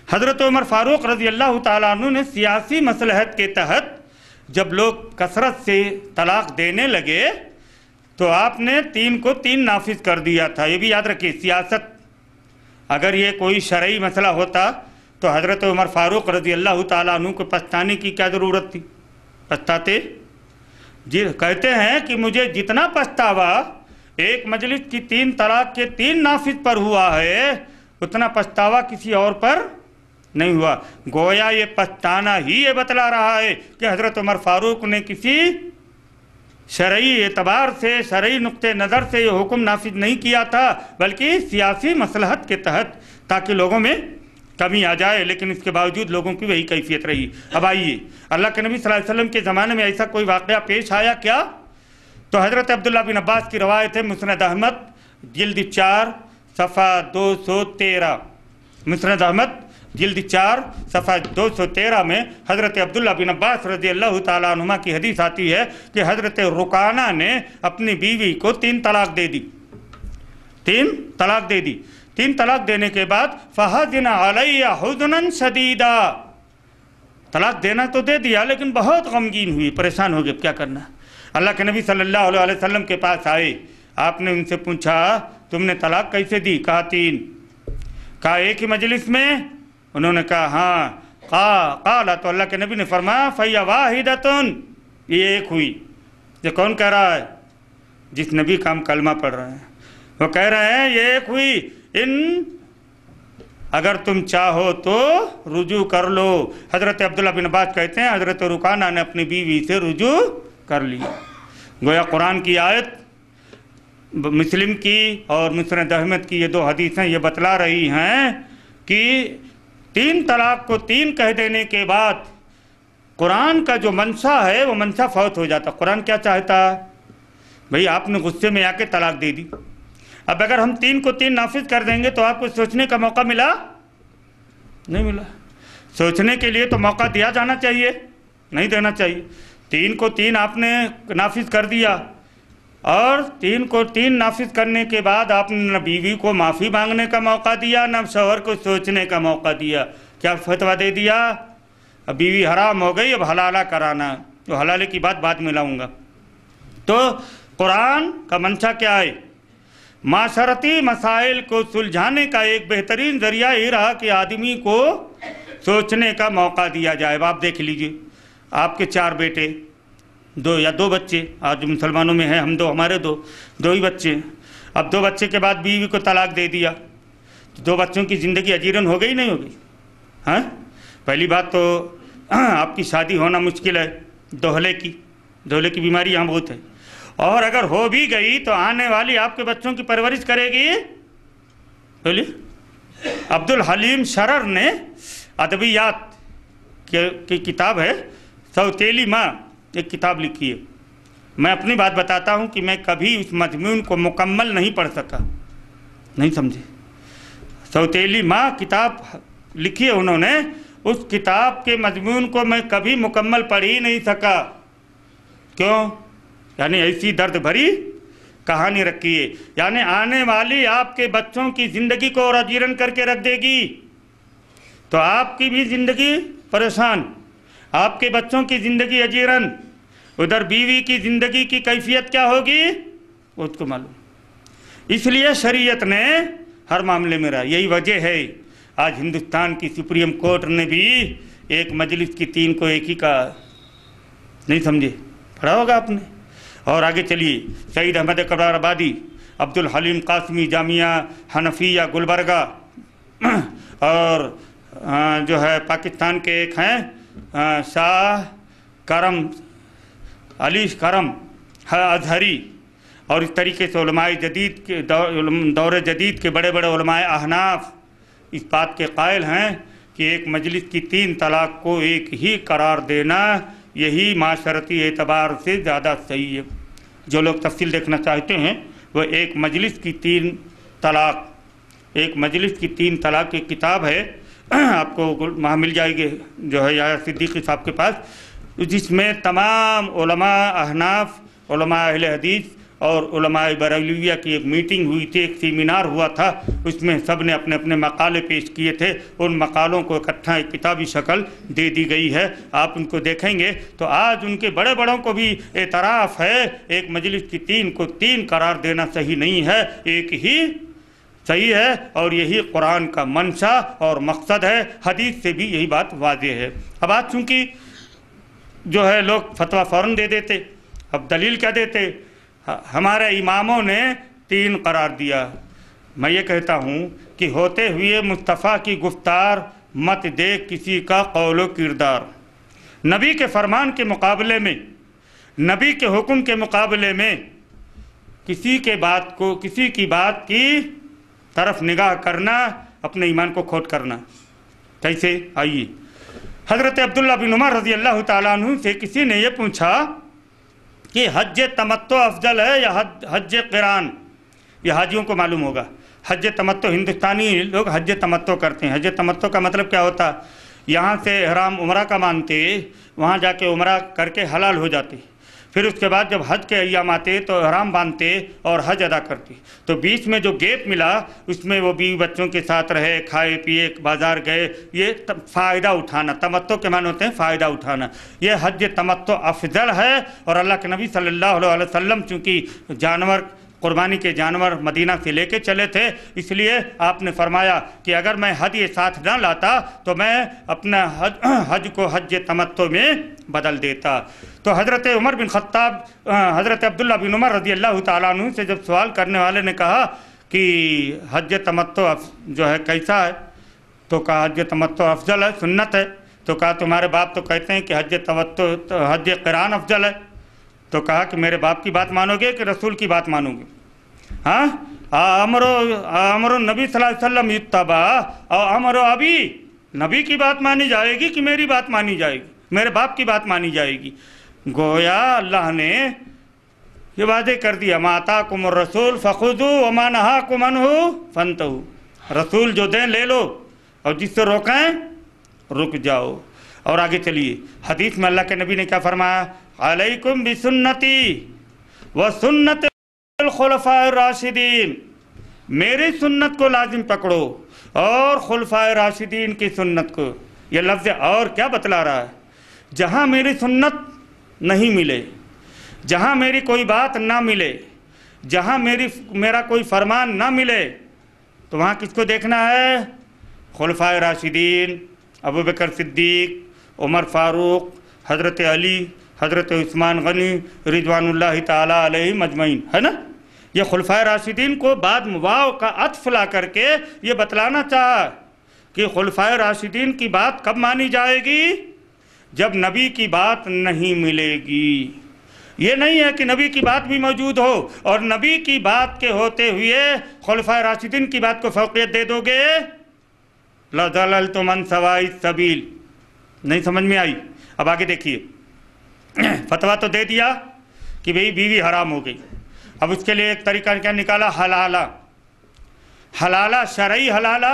[SPEAKER 1] حضرت عمر فاروق رضی اللہ تعالیٰ عنہ نے سیاسی مصلحت کے تحت جب لوگ کثرت سے طلاق دینے لگے تو آپ نے 3 کو 3 نافذ کر دیا تھا۔ یہ بھی یاد رکھیے، سیاست اگر یہ کوئی شرعی مسئلہ ہوتا تو حضرت عمر فاروق رضی اللہ تعالیٰ عنہ کو پچھتانے کی کیا ضرورت تھی؟ پچھتاتے جی، کہتے ہیں کہ مجھے جتنا پچھتاوا ایک مجلس کی 3 طلاق کے 3 نافذ پر ہوا ہے اتنا پچھتاوا کسی اور پر نہیں ہوا۔ گویا یہ پچھتانا ہی یہ بتلا رہا ہے کہ حضرت عمر فاروق نے کسی شرعی اعتبار سے، شرعی نقطہ نظر سے یہ حکم نافذ نہیں کیا تھا، بلکہ سیاسی مصلحت کے تحت تاکہ لوگوں میں کمی آ جائے، لیکن اس کے باوجود لوگوں کی وہی کیفیت رہی۔ اب آئیے، اللہ کے نبی صلی اللہ علیہ وسلم کے زمانے میں ایسا کوئی واقعہ پیش آیا کیا؟ تو حضرت عبداللہ بن عباس کی روایت ہے، مسند احمد جلد 4 صفحہ 213، مسند احمد جلد 4 صفحہ 213 میں حضرت عبداللہ بن عباس رضی اللہ تعالیٰ عنہما کی حدیث آتی ہے کہ حضرت رکانہ نے اپنی بیوی کو 3 طلاق دے دی، 3 طلاق دے دی۔ 3 طلاق دینے کے بعد فَحَزِنَ عَلَيَّ حُزْنًا شَدِيدًا، طلاق دینا تو دے دیا لیکن بہت غمگین ہوئی، پریشان ہو گئے، کیا کرنا۔ اللہ کے نبی صلی اللہ علیہ وسلم کے پاس آئے، آپ نے ان سے پوچھا تم نے طلاق کیسے دی؟ کہا 3۔ کہا ایک ہی مجلس میں؟ انہوں نے کہا ہاں۔ قال، تو اللہ کے نبی نے فرمایا فَيَّ وَاحِدَةٌ، یہ ایک ہوئی۔ یہ کون کہہ رہا ہے؟ جس نبی کا ہم کلمہ پڑھ رہے ہیں وہ کہہ رہے ہیں یہ ایک ہوئی، اگر تم چاہو تو رجوع کر لو۔ حضرت عبداللہ بن عباس کہتے ہیں حضرت رکانہ نے اپنی بیوی سے رجوع کر لی۔ گویا قرآن کی آیت، مسلم کی اور مسند احمد کی یہ 2 حدیثیں یہ بتلا رہی ہیں کہ 3 طلاق کو 3 کہہ دینے کے بعد قرآن کا جو منشا ہے وہ منشا فوت ہو جاتا۔ قرآن کیا چاہتا؟ بھئی آپ نے غصے میں آ کے طلاق دے دی، اب اگر ہم 3 کو 3 نافذ کر دیں گے تو آپ کو سوچنے کا موقع ملا؟ نہیں ملا۔ سوچنے کے لیے تو موقع دیا جانا چاہیے، نہیں دینا چاہیے۔ 3 کو 3 آپ نے نافذ کر دیا، اور 3 کو 3 نافذ کرنے کے بعد آپ نے نہ بیوی کو معافی مانگنے کا موقع دیا نہ شوہر کو سوچنے کا موقع دیا۔ کیا فتویٰ دے دیا؟ اب بیوی حرام ہو گئی، اب حلالہ کرانا، تو حلالے کی بات بعد میں لاؤں گا۔ تو قرآن کا منشا کیا ہے؟ معاشرتی مسائل کو سلجھانے کا ایک بہترین ذریعہ یہ رہا کہ آدمی کو سوچنے کا موقع دیا جائے۔ اب آپ دیکھ لیجئے، آپ کے 4 بیٹے، 2 یا 2 بچے، آج مسلمانوں میں ہیں ہم 2، ہمارے 2 ہی بچے ہیں۔ اب 2 بچے کے بعد بیوی کو طلاق دے دیا، 2 بچوں کی زندگی اجیرن ہو گئی نہیں ہو گئی؟ ہاں، پہلی بات تو آپ کی شادی ہونا مشکل ہے، دولے کی بیماری یہاں بہت ہے، اور اگر ہو بھی گئی تو آنے والی آپ کے بچوں کی پرورش کرے گی؟ بولیے۔ عبدالحلیم شرر نے ادبیات کی کتاب ہے سوتیلی ماں، ایک کتاب لکھی ہے۔ میں اپنی بات بتاتا ہوں کہ میں کبھی اس مضمون کو مکمل نہیں پڑھ سکا، نہیں سمجھے۔ سوتیلی ماں کتاب لکھی ہے انہوں نے، اس کتاب کے مضمون کو میں کبھی مکمل پڑھ ہی نہیں سکا۔ کیوں؟ یعنی ایسی درد بھری کہانی رکھی ہے، یعنی آنے والی آپ کے بچوں کی زندگی کو اور اجیرن کر کے رکھ دے گی، تو آپ کی بھی زندگی پریشان، آپ کے بچوں کی زندگی اجیرن، ادھر بیوی کی زندگی کی کیفیت کیا ہوگی اس کو معلوم۔ اس لیے شریعت نے ہر معاملے میں رہا۔ یہی وجہ ہے آج ہندوستان کی سپریم کورٹ نے بھی ایک مجلس کی 3 کو ایک ہی کہا، نہیں سمجھے؟ پڑھا ہوگا آپ نے۔ اور آگے چلیے، سعید احمد قرار آبادی، عبدالحلیم قاسمی جامعہ حنفیہ گلبرگہ، اور جو ہے پاکستان کے ایک ہیں شاہ کرم علی کرم ازہری، اور اس طریقے سے علماء جدید کے دور جدید کے بڑے بڑے علماء احناف اس بات کے قائل ہیں کہ ایک مجلس کی 3 طلاق کو ایک ہی قرار دینا یہی معاشرتی اعتبار سے زیادہ صحیح ہے۔ جو لوگ تفصیل دیکھنا چاہتے ہیں وہ ایک مجلس کی 3 طلاق، ایک مجلس کی 3 طلاق کی کتاب ہے آپ کو وہاں مل جائے گی جو ہے یحییٰ صدیقی صاحب کے پاس، جس میں تمام علماء احناف، علماء اہل حدیث اور علماء بریلویہ کی ایک میٹنگ ہوئی تھی، ایک سیمینار ہوا تھا، اس میں سب نے اپنے اپنے مقالے پیش کیے تھے، ان مقالوں کو اکٹھا ایک کتابی شکل دے دی گئی ہے، آپ ان کو دیکھیں گے تو آج ان کے بڑے بڑوں کو بھی اعتراف ہے ایک مجلس کی 3 کو 3 قرار دینا صحیح نہیں ہے، ایک ہی صحیح ہے، اور یہی قرآن کا منشا اور مقصد ہے، حدیث سے بھی یہی بات واضح ہے۔ اب آج چونکہ جو ہے لوگ فتویٰ فوراً دے دیتے، اب دلیل کیا دیتے؟ ہمارے اماموں نے 3 قرار دیا۔ میں یہ کہتا ہوں کہ ہوتے ہوئے مصطفیٰ کی گفتار مت دیکھ کسی کا قول و کردار، نبی کے فرمان کے مقابلے میں، نبی کے حکم کے مقابلے میں کسی کی بات کی طرف نگاہ کرنا اپنے ایمان کو کھوٹ کرنا۔ کیسے؟ آئیے، حضرت عبداللہ بن عمر رضی اللہ تعالیٰ عنہ سے کسی نے یہ پوچھا کہ حج تمتع افضل ہے یا حج قران؟ یہ حاجیوں کو معلوم ہوگا، حج تمتع، ہندوستانی لوگ حج تمتع کرتے ہیں۔ حج تمتع کا مطلب کیا ہوتا؟ یہاں سے احرام عمرہ کا مانتے، وہاں جا کے عمرہ کر کے حلال ہو جاتے، پھر اس کے بعد جب حج کے ایام آتے تو احرام باندھتے اور حج ادا کرتے، تو بیچ میں جو گیپ ملا اس میں وہ بیوی بچوں کے ساتھ رہے، کھائے پیے، بازار گئے، یہ فائدہ اٹھانا، تمتع کے معنی ہوتے ہیں فائدہ اٹھانا، یہ حج تمتع افضل ہے۔ اور اللہ کے نبی صلی اللہ علیہ وسلم چونکہ جانور، قربانی کے جانور مدینہ سے لے کے چلے تھے، اس لیے آپ نے فرمایا کہ اگر میں ہدی ساتھ نہ لاتا تو میں اپنا حج کو حج تمتع میں بدل دیتا۔ تو حضرت عمر بن خطاب، حضرت عبداللہ بن عمر رضی اللہ تعالیٰ عنہ سے جب سوال کرنے والے نے کہا کہ حج تمتع جو ہے کیسا ہے، تو کہا حج تمتع افضل ہے، سنت ہے۔ تو کہا تمہارے باپ تو کہتے ہیں کہ حج قران افضل ہے۔ تو کہا کہ میرے باپ کی بات مانو گے کہ رسول کی بات مانو گے؟ ہاں، امر نبی صلی اللہ علیہ وسلم یتبع اور امر ابی، نبی کی بات مانی جائے گی کہ میری بات مانی جائے گی، میرے باپ کی بات مانی جائے گی؟ گویا اللہ نے یہ واضح کر دیا، ما آتاکم الرسول فخذوا وما نہاکم عنہ فانتہوا، رسول جو دیں لے لو اور جس سے روکیں رک جاؤ۔ اور آگے چلیے، حدیث میں اللہ کے نبی نے کیا فرمایا؟ علیکم بسنتی وسنت الخلفاء الراشدین، میری سنت کو لازم پکڑو اور خلفاء راشدین کی سنت کو۔ یہ لفظ اور کیا بتلا رہا ہے؟ جہاں میری سنت نہیں ملے، جہاں میری کوئی بات نہ ملے، جہاں میرا کوئی فرمان نہ ملے، تو وہاں کس کو دیکھنا ہے؟ خلفاء راشدین، ابو بکر صدیق، عمر فاروق، حضرت علی، حضرت عثمان غنی رضوان اللہ تعالیٰ علیہ مجمعین، ہے نا؟ یہ خلفاء راشدین کو بعد واو کا عطف لا کر کے یہ بتلانا چاہا کہ خلفاء راشدین کی بات کب مانی جائے گی؟ جب نبی کی بات نہیں ملے گی۔ یہ نہیں ہے کہ نبی کی بات بھی موجود ہو اور نبی کی بات کے ہوتے ہوئے خلفاء راشدین کی بات کو فوقیت دے دو گے، لَضَلَلْتُمْ عَنْ سَوَاءِ السَّبِيلِ۔ نہیں سمجھ میں آئی؟ اب آگے دیکھیے، فتویٰ تو دے دیا کہ بھئی بیوی حرام ہو گئی، اب اس کے لیے ایک طریقہ کیا نکالا؟ حلالہ۔ حلالہ شرعی حلالہ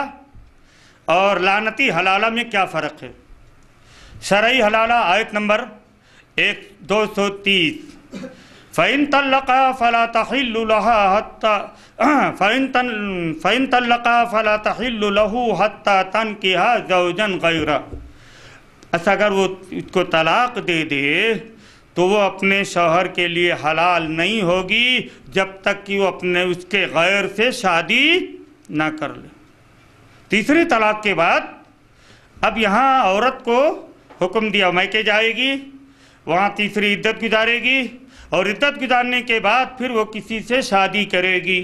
[SPEAKER 1] اور لعنتی حلالہ میں کیا فرق ہے؟ شرعی حلالہ آیت نمبر 230، فَإِن طَلَّقَا فَلَا تَحِلُّ لَهَا حَتَّى فَإِن طَلَّقَا فَلَا تَحِلُّ لَهُ حَتَّى تَنْكِحَ زَوْجًا غَيْرَهُ، اچھا اگر وہ اس کو طلاق دے دے تو وہ اپنے شوہر کے لیے حلال نہیں ہوگی جب تک کہ وہ اس کے غیر سے شادی نہ کر لے۔ تیسری طلاق کے بعد اب یہاں عورت کو حکم دیا میکے جائے گی، وہاں تیسری عدت گزارے گی، اور عدت گزارنے کے بعد پھر وہ کسی سے شادی کرے گی،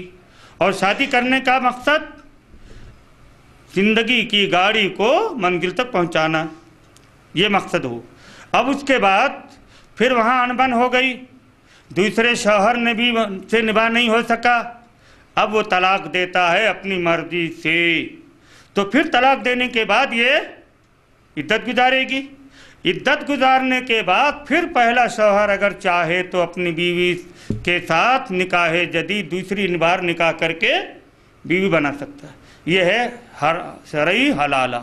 [SPEAKER 1] اور شادی کرنے کا مقصد زندگی کی گاڑی کو منزل تک پہنچانا، یہ مقصد ہو۔ اب اس کے بعد پھر وہاں انبن ہو گئی، دوسرے شوہر نے بھی سے نباہ نہیں ہو سکا، اب وہ طلاق دیتا ہے اپنی مرضی سے، تو پھر طلاق دینے کے بعد یہ عدت گزارے گی، عدت گزارنے کے بعد پھر پہلا شوہر اگر چاہے تو اپنی بیوی کے ساتھ نکاح جدید دوسری بار نکاح کر کے بیوی بنا سکتا ہے۔ یہ ہے شرعی حلالہ۔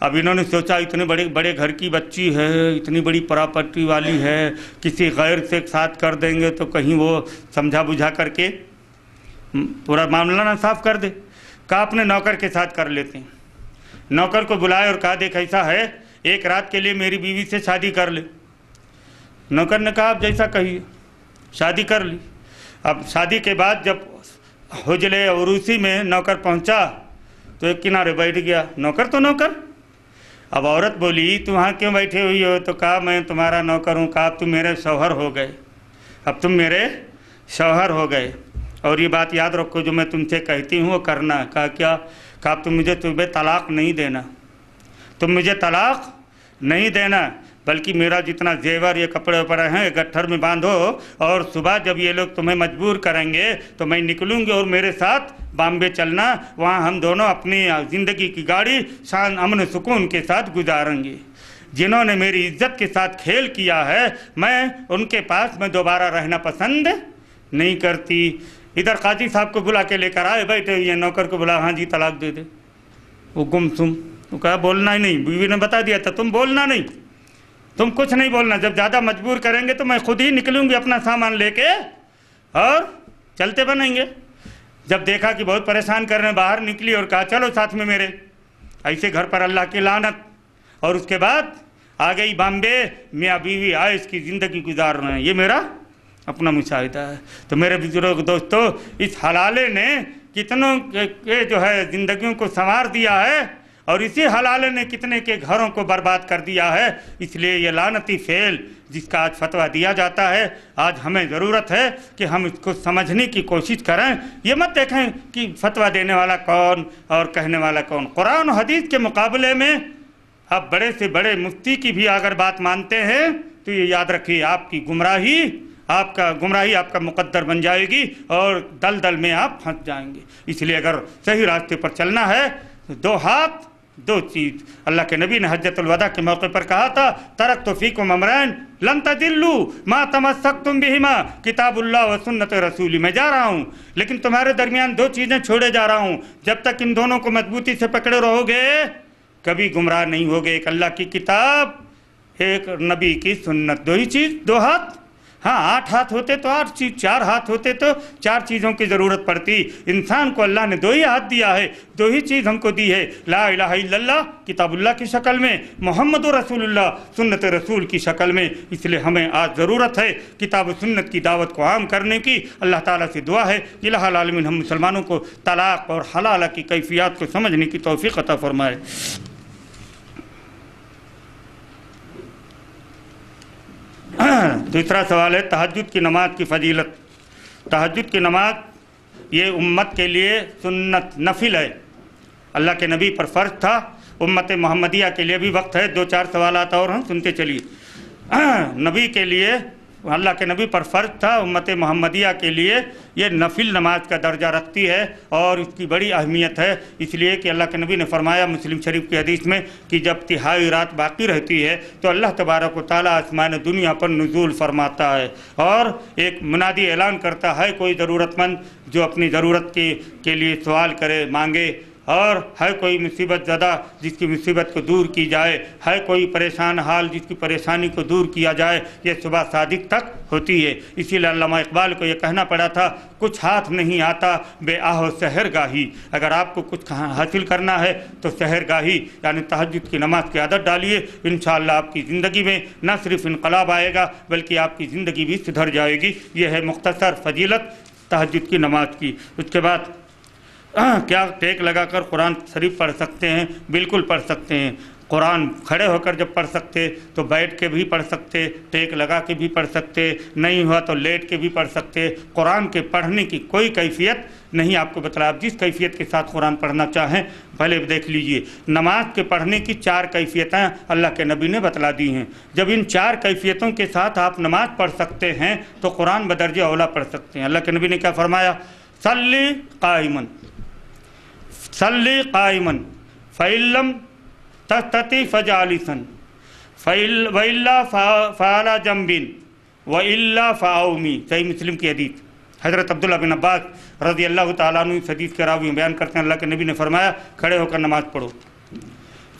[SPEAKER 1] اب انہوں نے سوچا اتنے بڑے بڑے گھر کی بچی ہے، اتنی بڑی پراپرٹی والی ہے، کسی غیر سے ساتھ کر دیں گے تو کہیں وہ سمجھا بجھا کر کے پورا معاملہ نہ صاف کر دے۔ کہا اپنے نوکر کے ساتھ کر لیتے ہیں۔ نوکر کو بلائے اور کہا دیکھ ایسا ہے، ایک رات کے لیے میری بیوی سے شادی کر لے۔ نوکر نے کہا آپ جیسا کہیے، شادی کر لی۔ اب شادی کے بعد جب حجلے عروسی میں نوکر پہنچا تو ایک کنارے بیٹھ گیا۔ نوکر تو نوکر۔ اب عورت بولی تم وہاں کیوں بیٹھے ہوئی ہو؟ تو کہا میں تمہارا نوکر ہوں۔ کہا اب تم میرے شوہر ہو گئے، اب تم میرے شوہر ہو گئے، اور یہ بات یاد رکھو جو میں تم سے کہتی ہوں وہ کرنا۔ کہا کیا؟ کہا اب تمہیں طلاق نہیں دینا، تم مجھے طلاق نہیں دینا، بلکہ میرا جتنا زیور یہ کپڑے وپڑے ہیں گٹھر میں باندھو، اور صبح جب یہ لوگ تمہیں مجبور کریں گے تو میں نکلوں گی اور میرے ساتھ بامبے چلنا، وہاں ہم دونوں اپنی زندگی کی گاڑی شان امن سکون کے ساتھ گزاریں گے۔ جنہوں نے میری عزت کے ساتھ کھیل کیا ہے میں ان کے پاس میں دوبارہ رہنا پسند نہیں کرتی۔ ادھر قاضی صاحب کو بلا کے لے کر آئے، بیٹھے ہوئے نوکر کو بلا، ہاں جی طلاق دے دے۔ وہ گم سم، وہ کہا بولنا ہی نہیں، بیوی نے بتا دیا تھا تم بولنا نہیں، تم کچھ نہیں بولنا، جب زیادہ مجبور کریں گے تو میں خود ہی نکلوں گی اپنا سامان لے کے اور چلتے بنیں گے۔ جب دیکھا کہ بہت پریشان کر رہے ہیں باہر نکلی اور کہا چلو ساتھ میں میرے، ایسے گھر پر اللہ کی لعنت۔ اور اس کے بعد آ گئی بامبے، میاں بیوی آئے اس کی زندگی گزار رہے ہیں۔ یہ میرا اپنا مشاہدہ ہے۔ تو میرے بزرگ دوستو، اس حلالے نے کتنوں کے جو ہے زندگیوں کو سنوار دیا ہے، اور اسی حلالے نے کتنے کے گھروں کو برباد کر دیا ہے۔ اس لیے یہ لعنتی فعل جس کا آج فتویٰ دیا جاتا ہے، آج ہمیں ضرورت ہے کہ ہم اس کو سمجھنے کی کوشش کریں۔ یہ مت دیکھیں کہ فتویٰ دینے والا کون اور کہنے والا کون۔ قرآن و حدیث کے مقابلے میں آپ بڑے سے بڑے مفتی کی بھی اگر بات مانتے ہیں تو یہ یاد رکھیے آپ کی گمراہی آپ کا مقدر بن جائے گی اور دلدل میں آپ پھنس جائیں گے۔ اس لیے اگر صحیح راستے پر چلنا ہے تو دو ہاتھ دو چیز۔ اللہ کے نبی نے حجۃ الوداع کے موقع پر کہا تھا ترکت فیکم امرین لن تضلوا ما تمسکتم بہما، کتاب اللہ و سنت رسولی۔ میں جا رہا ہوں لیکن تمہارے درمیان دو چیزیں چھوڑے جا رہا ہوں، جب تک ان دونوں کو مضبوطی سے پکڑے رہو گے کبھی گمراہ نہیں ہوگے۔ ایک اللہ کی کتاب، ایک نبی کی سنت، دو ہی چیز، دو ہاتھ۔ ہاں 8 ہاتھ ہوتے تو 8 چیز، 4 ہاتھ ہوتے تو 4 چیزوں کی ضرورت پڑتی۔ انسان کو اللہ نے 2 ہی ہاتھ دیا ہے، 2 ہی چیز ہم کو دی ہے، لا الہ الا اللہ کتاب اللہ کی شکل میں، محمد رسول اللہ سنت رسول کی شکل میں۔ اس لیے ہمیں آج ضرورت ہے کتاب و سنت کی دعوت کو عام کرنے کی۔ اللہ تعالیٰ سے دعا ہے الہ العالمین ہم مسلمانوں کو طلاق اور حلالہ کی کیفیات کو سمجھنے کی توفیق عطا فرمائے۔ دوسرا سوال ہے تہجد کی نماز کی فضیلت۔ تہجد کی نماز یہ امت کے لیے سنت نفل ہے، اللہ کے نبی پر فرض تھا، امت محمدیہ کے لیے بھی وقت ہے۔ 2-4 سوالات اور ہم سنتے چلیے۔ نبی کے لیے، اللہ کے نبی پر فرض تھا، امت محمدیہ کے لیے یہ نفل نماز کا درجہ رکھتی ہے اور اس کی بڑی اہمیت ہے، اس لیے کہ اللہ کے نبی نے فرمایا مسلم شریف کی حدیث میں کہ جب تہائی رات باقی رہتی ہے تو اللہ تبارک و تعالیٰ آسمان دنیا پر نزول فرماتا ہے اور ایک منادی اعلان کرتا ہے کوئی ضرورت مند جو اپنی ضرورت کے لیے سوال کرے، مانگے، اور ہے کوئی مصیبت زدہ جس کی مصیبت کو دور کی جائے، ہے کوئی پریشان حال جس کی پریشانی کو دور کیا جائے، یہ صبح صادق تک ہوتی ہے۔ اسی لیے علامہ اقبال کو یہ کہنا پڑا تھا کچھ ہاتھ نہیں آتا بے آہ و سحر گاہی۔ اگر آپ کو کچھ حاصل کرنا ہے تو سحر گاہی یعنی تہجد کی نماز کی عادت ڈالیے، انشاءاللہ آپ کی زندگی میں نہ صرف انقلاب آئے گا بلکہ آپ کی زندگی بھی سدھر جائے گی۔ یہ ہے مختصر فضیلت تہجد کی نماز کی۔ اس کے بعد کیا ٹیک لگا کر قرآن شریف پڑھ سکتے ہیں؟ بالکل پڑھ سکتے ہیں۔ قرآن کھڑے ہو کر جب پڑھ سکتے تو بیٹھ کے بھی پڑھ سکتے، ٹیک لگا کے بھی پڑھ سکتے، نہیں ہوا تو لیٹ کے بھی پڑھ سکتے۔ قرآن کے پڑھنے کی کوئی کیفیت نہیں آپ کو بتلایا، آپ جس کیفیت کے ساتھ قرآن پڑھنا چاہیں پہلے دیکھ لیجئے۔ نماز کے پڑھنے کی 4 کیفیتیں اللہ کے نبی نے بتلا دی ہیں۔ جب ان 4 کیفیتوں کے ساتھ آپ نماز پڑھ سکتے ہیں تو قرآن بدرجہ اولا پڑھ سکتے ہیں۔ اللہ کے نبی نے کیا فرمایا؟ صلی قائمن، صلی قائمن فإن لم تستطع فجالسا وإلا فعلى جنب وإلا فأومی۔ صحیح مسلم کی حدیث۔ حضرت عبداللہ بن عباس رضی اللہ تعالیٰ عنہ اس حدیث کے راوی بیان کرتے ہیں اللہ کے نبی نے فرمایا کھڑے ہو کر نماز پڑھو،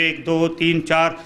[SPEAKER 1] 1, 2, 3, 4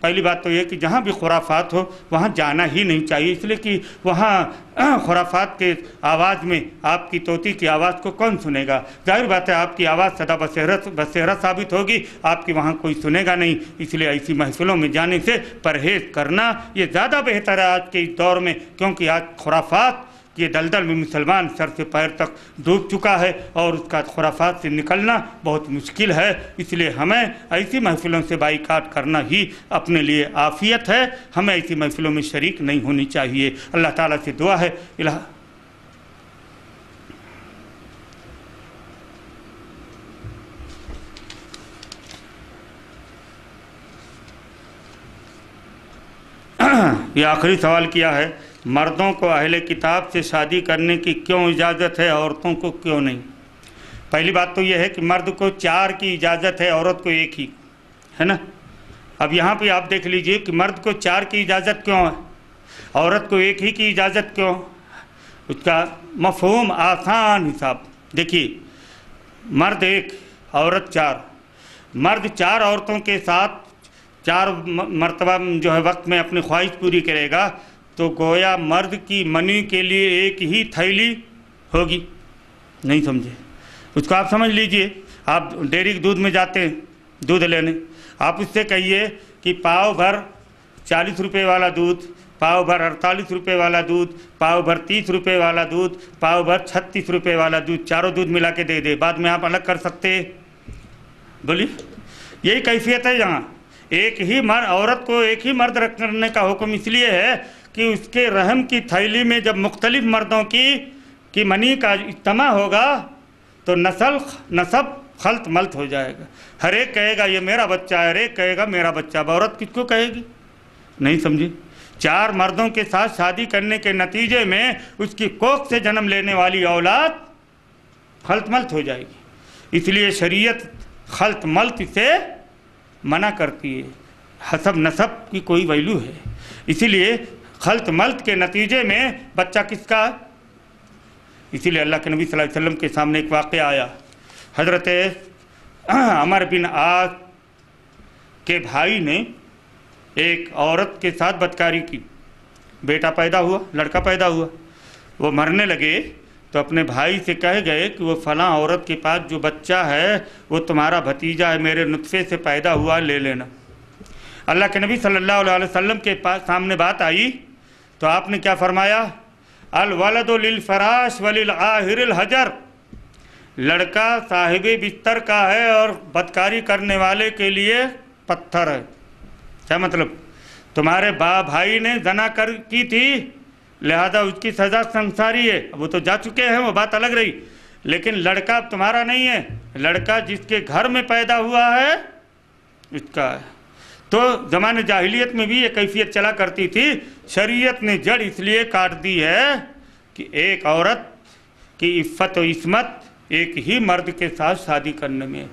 [SPEAKER 1] پہلی بات تو یہ کہ جہاں بھی خرافات ہو وہاں جانا ہی نہیں چاہیے، اس لیے کہ وہاں خرافات کے آواز میں آپ کی طوطی کی آواز کو کون سنے گا؟ ظاہر بات ہے آپ کی آواز صدا بصیرت ثابت ہوگی، آپ کی وہاں کوئی سنے گا نہیں، اس لیے ایسی محفلوں میں جانے سے پرہیز کرنا یہ زیادہ بہتر ہے آج کے اس دور میں، کیونکہ آج خرافات یہ دلدل میں مسلمان سر سے پیر تک ڈوب چکا ہے اور اس کا خرافات سے نکلنا بہت مشکل ہے، اس لیے ہمیں ایسی محفلوں سے بائیکاٹ کرنا ہی اپنے لیے عافیت ہے، ہمیں ایسی محفلوں میں شریک نہیں ہونی چاہیے۔ اللہ تعالیٰ سے دعا ہے یہ آخری سوال کیا ہے، مردوں کو اہل کتاب سے شادی کرنے کی کیوں اجازت ہے، عورتوں کو کیوں نہیں؟ پہلی بات تو یہ ہے کہ مرد کو 4 کی اجازت ہے، عورت کو 1 ہی ہے نا۔ اب یہاں پہ آپ دیکھ لیجئے کہ مرد کو 4 کی اجازت کیوں ہے، عورت کو 1 ہی کی اجازت کیوں؟ اس کا مفہوم آسان حساب دیکھیے، مرد 1 عورت 4، مرد 4 عورتوں کے ساتھ 4 مرتبہ جو ہے وقت میں اپنی خواہش پوری کرے گا تو گویا مرد کی منی کے لیے 1 ہی تھیلی ہوگی، نہیں سمجھے؟ اس کو آپ سمجھ لیجئے، آپ ڈیری کے دودھ میں جاتے ہیں دودھ لینے، آپ اس سے کہیے کہ پاؤ بھر 40 روپے والا دودھ، پاؤ بھر 48 روپے والا دودھ، پاؤ بھر 30 روپے والا دودھ، پاؤ بھر 36 روپے والا دودھ، چاروں دودھ ملا کے دے دے، بعد میں آپ الگ کر سکتے ہیں؟ بولیے، یہی کیفیت ہے یہاں، ایک ہی مرد، عورت کو 1 ہی مرد رکھنے کا حکم اس لیے ہے کہ اس کے رحم کی تھیلی میں جب مختلف مردوں کی منی کا اجتماع ہوگا تو نسب خلط ملط ہو جائے گا، ہر ایک کہے گا یہ میرا بچہ ہے، ہر ایک کہے گا میرا بچہ، عورت کس کو کہے گی؟ نہیں سمجھے؟ 4 مردوں کے ساتھ شادی کرنے کے نتیجے میں اس کی کوکھ سے جنم لینے والی اولاد خلط ملط ہو جائے گی، اس لیے شریعت خلط ملط سے منع کرتی ہے، حسب نسب کی کوئی ویلو ہے، اسی لیے خلط ملط کے نتیجے میں بچہ کس کا؟ اسی لیے اللہ کے نبی صلی اللہ علیہ وسلم کے سامنے ایک واقعہ آیا، حضرت عمر بن عاص کے بھائی نے ایک عورت کے ساتھ بدکاری کی، بیٹا پیدا ہوا، لڑکا پیدا ہوا، وہ مرنے لگے تو اپنے بھائی سے کہہ گئے کہ وہ فلاں عورت کے پاس جو بچہ ہے وہ تمہارا بھتیجا ہے، میرے نطفے سے پیدا ہوا، لے لینا۔ اللہ کے نبی صلی اللہ علیہ وسلم کے پاس سامنے بات آئی تو آپ نے کیا فرمایا؟ الولد للفراش وللعاہر الحجر، لڑکا صاحب بستر کا ہے اور بدکاری کرنے والے کے لیے پتھر ہے۔ کیا مطلب؟ تمہارے بھائی نے زنا کی تھی لہذا اس کی سزا سنساری ہے، وہ تو جا چکے ہیں، وہ بات الگ رہی، لیکن لڑکا تمہارا نہیں ہے، لڑکا جس کے گھر میں پیدا ہوا ہے اس کا ہے۔ تو زمانے جاہلیت میں بھی یہ کیفیت چلا کرتی تھی، شریعت نے جڑ اس لیے کاٹ دی ہے کہ ایک عورت کی عفت و عصمت 1 ہی مرد کے ساتھ شادی کرنے میں،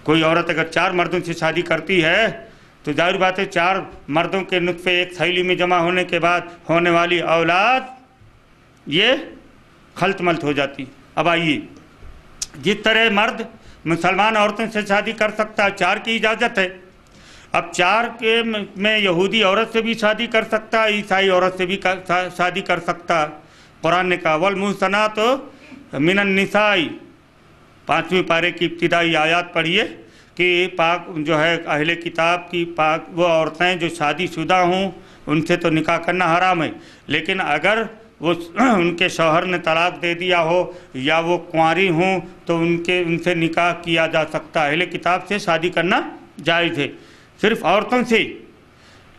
[SPEAKER 1] کوئی عورت اگر 4 مردوں سے شادی کرتی ہے تو ظاہر بات ہے 4 مردوں کے نطفے ایک تھیلی میں جمع ہونے کے بعد ہونے والی اولاد یہ خلط ملط ہو جاتی۔ اب آئیے، جس طرح مرد مسلمان عورتوں سے شادی کر سکتا ہے، 4 کی اجازت ہے، اب 4 کے میں یہودی عورت سے بھی شادی کر سکتا ہے، عیسائی عورت سے بھی شادی کر سکتا ہے۔ قرآن نے کہا والمحصنات من النساء، 5ویں پارے کی ابتدائی آیات پڑھیے کہ پاک جو ہے اہل کتاب کی پاک وہ عورتیں جو شادی شدہ ہوں ان سے تو نکاح کرنا حرام ہے، لیکن اگر وہ ان کے شوہر نے طلاق دے دیا ہو یا وہ کنواری ہوں تو ان سے نکاح کیا جا سکتا ہے، اہل کتاب سے شادی کرنا جائز ہے، صرف عورتوں سے،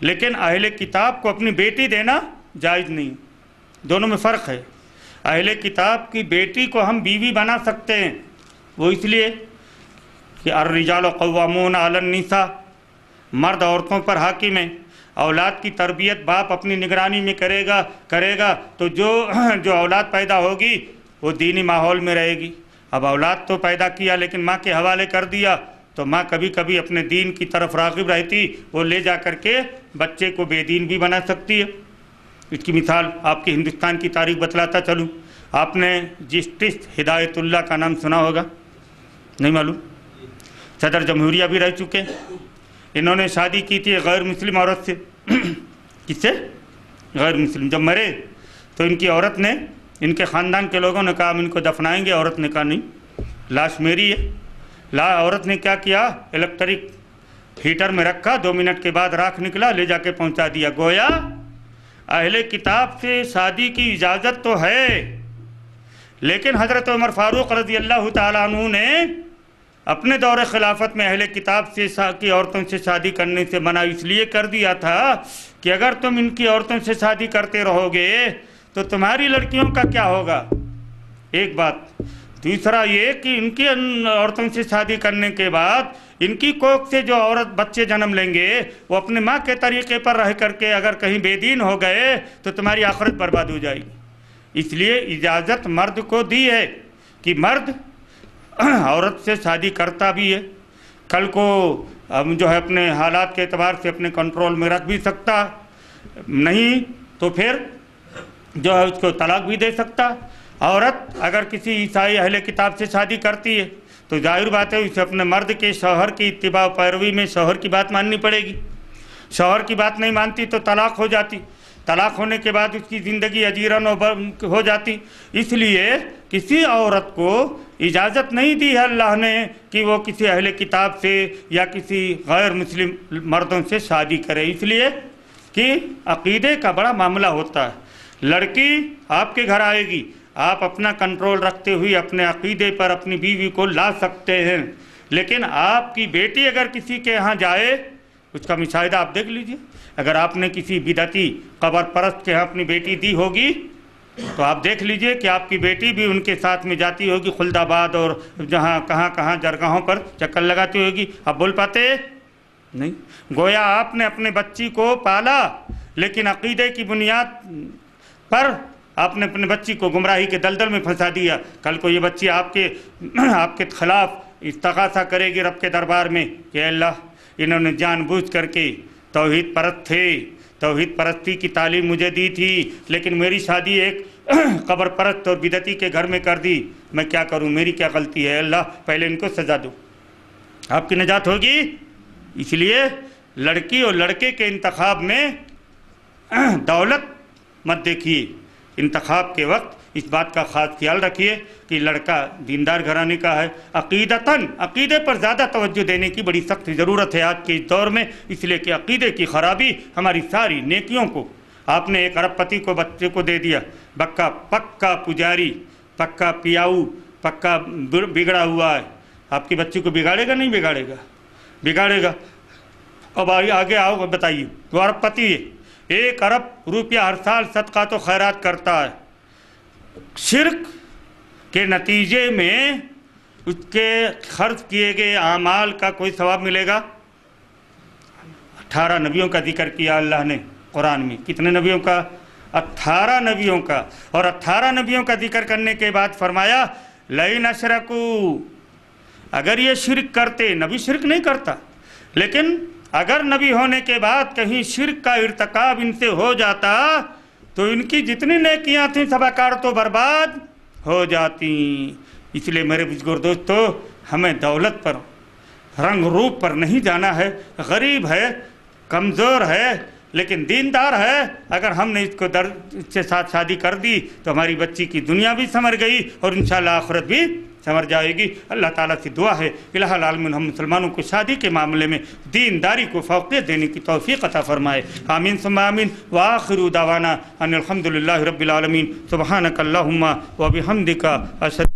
[SPEAKER 1] لیکن اہل کتاب کو اپنی بیٹی دینا جائز نہیں، دونوں میں فرق ہے۔ اہل کتاب کی بیٹی کو ہم بیوی بنا سکتے ہیں، وہ اس لیے کہ الرجال قوامون علی النساء، مرد عورتوں پر حاکم ہیں، اولاد کی تربیت باپ اپنی نگرانی میں کرے گا تو جو اولاد پیدا ہوگی وہ دینی ماحول میں رہے گی۔ اب اولاد تو پیدا کیا لیکن ماں کے حوالے کر دیا تو ماں کبھی کبھی اپنے دین کی طرف راغب رہتی، وہ لے جا کر کے بچے کو بے دین بھی بنا سکتی ہے۔ اس کی مثال آپ کی ہندوستان کی تاریخ بتلاتا چلوں، آپ نے جسٹس ہدایت اللہ کا نام سنا ہوگا، نہیں معلوم؟ صدر جمہوریہ بھی رہ چکے، انہوں نے شادی کی تھی غیر مسلم عورت سے. کس سے؟ غیر مسلم. جب مرے تو ان کی عورت نے، ان کے خاندان کے لوگوں نے کہا ہم ان کو دفنائیں گے. عورت نے کہا نہیں، لاش میری ہے. عورت نے کیا کیا؟ الیکٹرک ہیٹر میں رکھا، 2 منٹ کے بعد راکھ نکلا، لے جا کے پہنچا دیا. گویا اہل کتاب سے شادی کی اجازت تو ہے، لیکن حضرت عمر فاروق رضی اللہ تعالیٰ عنہ نے اپنے دور خلافت میں اہل کتاب سے کی عورتوں سے شادی کرنے سے منع اس لیے کر دیا تھا کہ اگر تم ان کی عورتوں سے شادی کرتے رہو گے تو تمہاری لڑکیوں کا کیا ہوگا؟ ایک بات. دوسرا یہ کہ ان کی عورتوں سے شادی کرنے کے بعد ان کی کوکھ سے جو عورت بچے جنم لیں گے وہ اپنے ماں کے طریقے پر رہ کر کے اگر کہیں بے دین ہو گئے تو تمہاری آخرت برباد ہو جائے گی. اس لیے اجازت مرد کو دی ہے کہ مرد عورت سے شادی کرتا بھی ہے، کل کو جو ہے اپنے حالات کے اعتبار سے اپنے کنٹرول میں رکھ بھی سکتا، نہیں تو پھر جو ہے اس کو طلاق بھی دے سکتا. عورت اگر کسی عیسائی اہل کتاب سے شادی کرتی ہے تو ظاہر بات ہے اسے اپنے مرد کے شوہر کی اتباع و پیروی میں شوہر کی بات ماننی پڑے گی. شوہر کی بات نہیں مانتی تو طلاق ہو جاتی. طلاق ہونے کے بعد اس کی زندگی اجیرن ہو جاتی. اس لیے کسی عورت کو اجازت نہیں دی ہے اللہ نے کہ وہ کسی اہل کتاب سے یا کسی غیر مسلم مردوں سے شادی کرے، اس لیے کہ عقیدے کا بڑا معاملہ ہوتا ہے. لڑکی آپ کے گھر آئے گی، آپ اپنا کنٹرول رکھتے ہوئے اپنے عقیدے پر اپنی بیوی کو لا سکتے ہیں، لیکن آپ کی بیٹی اگر کسی کے ہاں جائے، اس کا مشاہدہ آپ دیکھ لیجئے. اگر آپ نے کسی بدعتی قبر پرست کے ہاں اپنی بیٹی دی ہوگی تو آپ دیکھ لیجئے کہ آپ کی بیٹی بھی ان کے ساتھ میں جاتی ہوگی خلد آباد اور جہاں کہاں جرگاہوں پر چکر لگاتی ہوگی. آپ بول پاتے نہیں. گویا آپ نے اپنے بچی کو پالا لیکن عقیدے کی بنیاد پر آپ نے اپنے بچی کو گمراہی کے دلدل میں پھنسا دیا. کل کو یہ بچی آپ کے خلاف استغاثہ کرے گی رب کے دربار میں کہ اللہ انہوں نے جان بوجھ کر کے توحید پرست تھے، توحید پرستی کی تعلیم مجھے دی تھی، لیکن میری شادی ایک قبر پرست اور بدعتی کے گھر میں کر دی، میں کیا کروں؟ میری کیا غلطی ہے؟ اللہ پہلے ان کو سزا دو، آپ کی نجات ہوگی. اس لیے لڑکی اور لڑکے کے انتخاب میں دولت مت دیکھیے. انتخاب کے وقت اس بات کا خاص خیال رکھیے کہ لڑکا دیندار گھرانے کا ہے. عقیدے پر زیادہ توجہ دینے کی بڑی سخت ضرورت ہے آج کے اس دور میں، اس لیے کہ عقیدے کی خرابی ہماری ساری نیکیوں کو. آپ نے ایک ارب پتی کو بچے کو دے دیا، پکا پجاری، پکا پیاؤ، پکا بگڑا ہوا ہے. آپ کی بچی کو بگاڑے گا؟ نہیں بگاڑے گا، بگاڑے گا. اب آگے آؤ بتائیے، وہ ارب پتی ہے، 1 ارب روپیہ ہر سال صدقات و خیرات کرتا ہے. شرک کے نتیجے میں اس کے خرچ کیے گئے اعمال کا کوئی ثواب ملے گا؟ 18 نبیوں کا ذکر کیا اللہ نے قرآن میں. کتنے نبیوں کا؟ 18 نبیوں کا. اور 18 نبیوں کا ذکر کرنے کے بعد فرمایا لئن اشرکوا، اگر یہ شرک کرتے. نبی شرک نہیں کرتا، لیکن اگر نبی ہونے کے بعد کہیں شرک کا ارتکاب ان سے ہو جاتا تو ان کی جتنی نیکیاں تھیں سب اکار تو برباد ہو جاتی. اس لیے میرے بزرگ دوستو، ہمیں دولت پر، رنگ روپ پر نہیں جانا ہے. غریب ہے، کمزور ہے، لیکن دیندار ہے. اگر ہم نے اس کے ساتھ شادی کر دی تو ہماری بچی کی دنیا بھی سنور گئی اور انشاءاللہ آخرت بھی سنور جائے گی. اللہ تعالیٰ سے دعا ہے الہ العالمین ہم مسلمانوں کو شادی کے معاملے میں دینداری کو فوقیت دینے کی توفیق عطا فرمائے. آمین ثم آمین. وآخر دعوانا ان الحمدللہ رب العالمین. سبحانک اللہم و بحمدک اشہد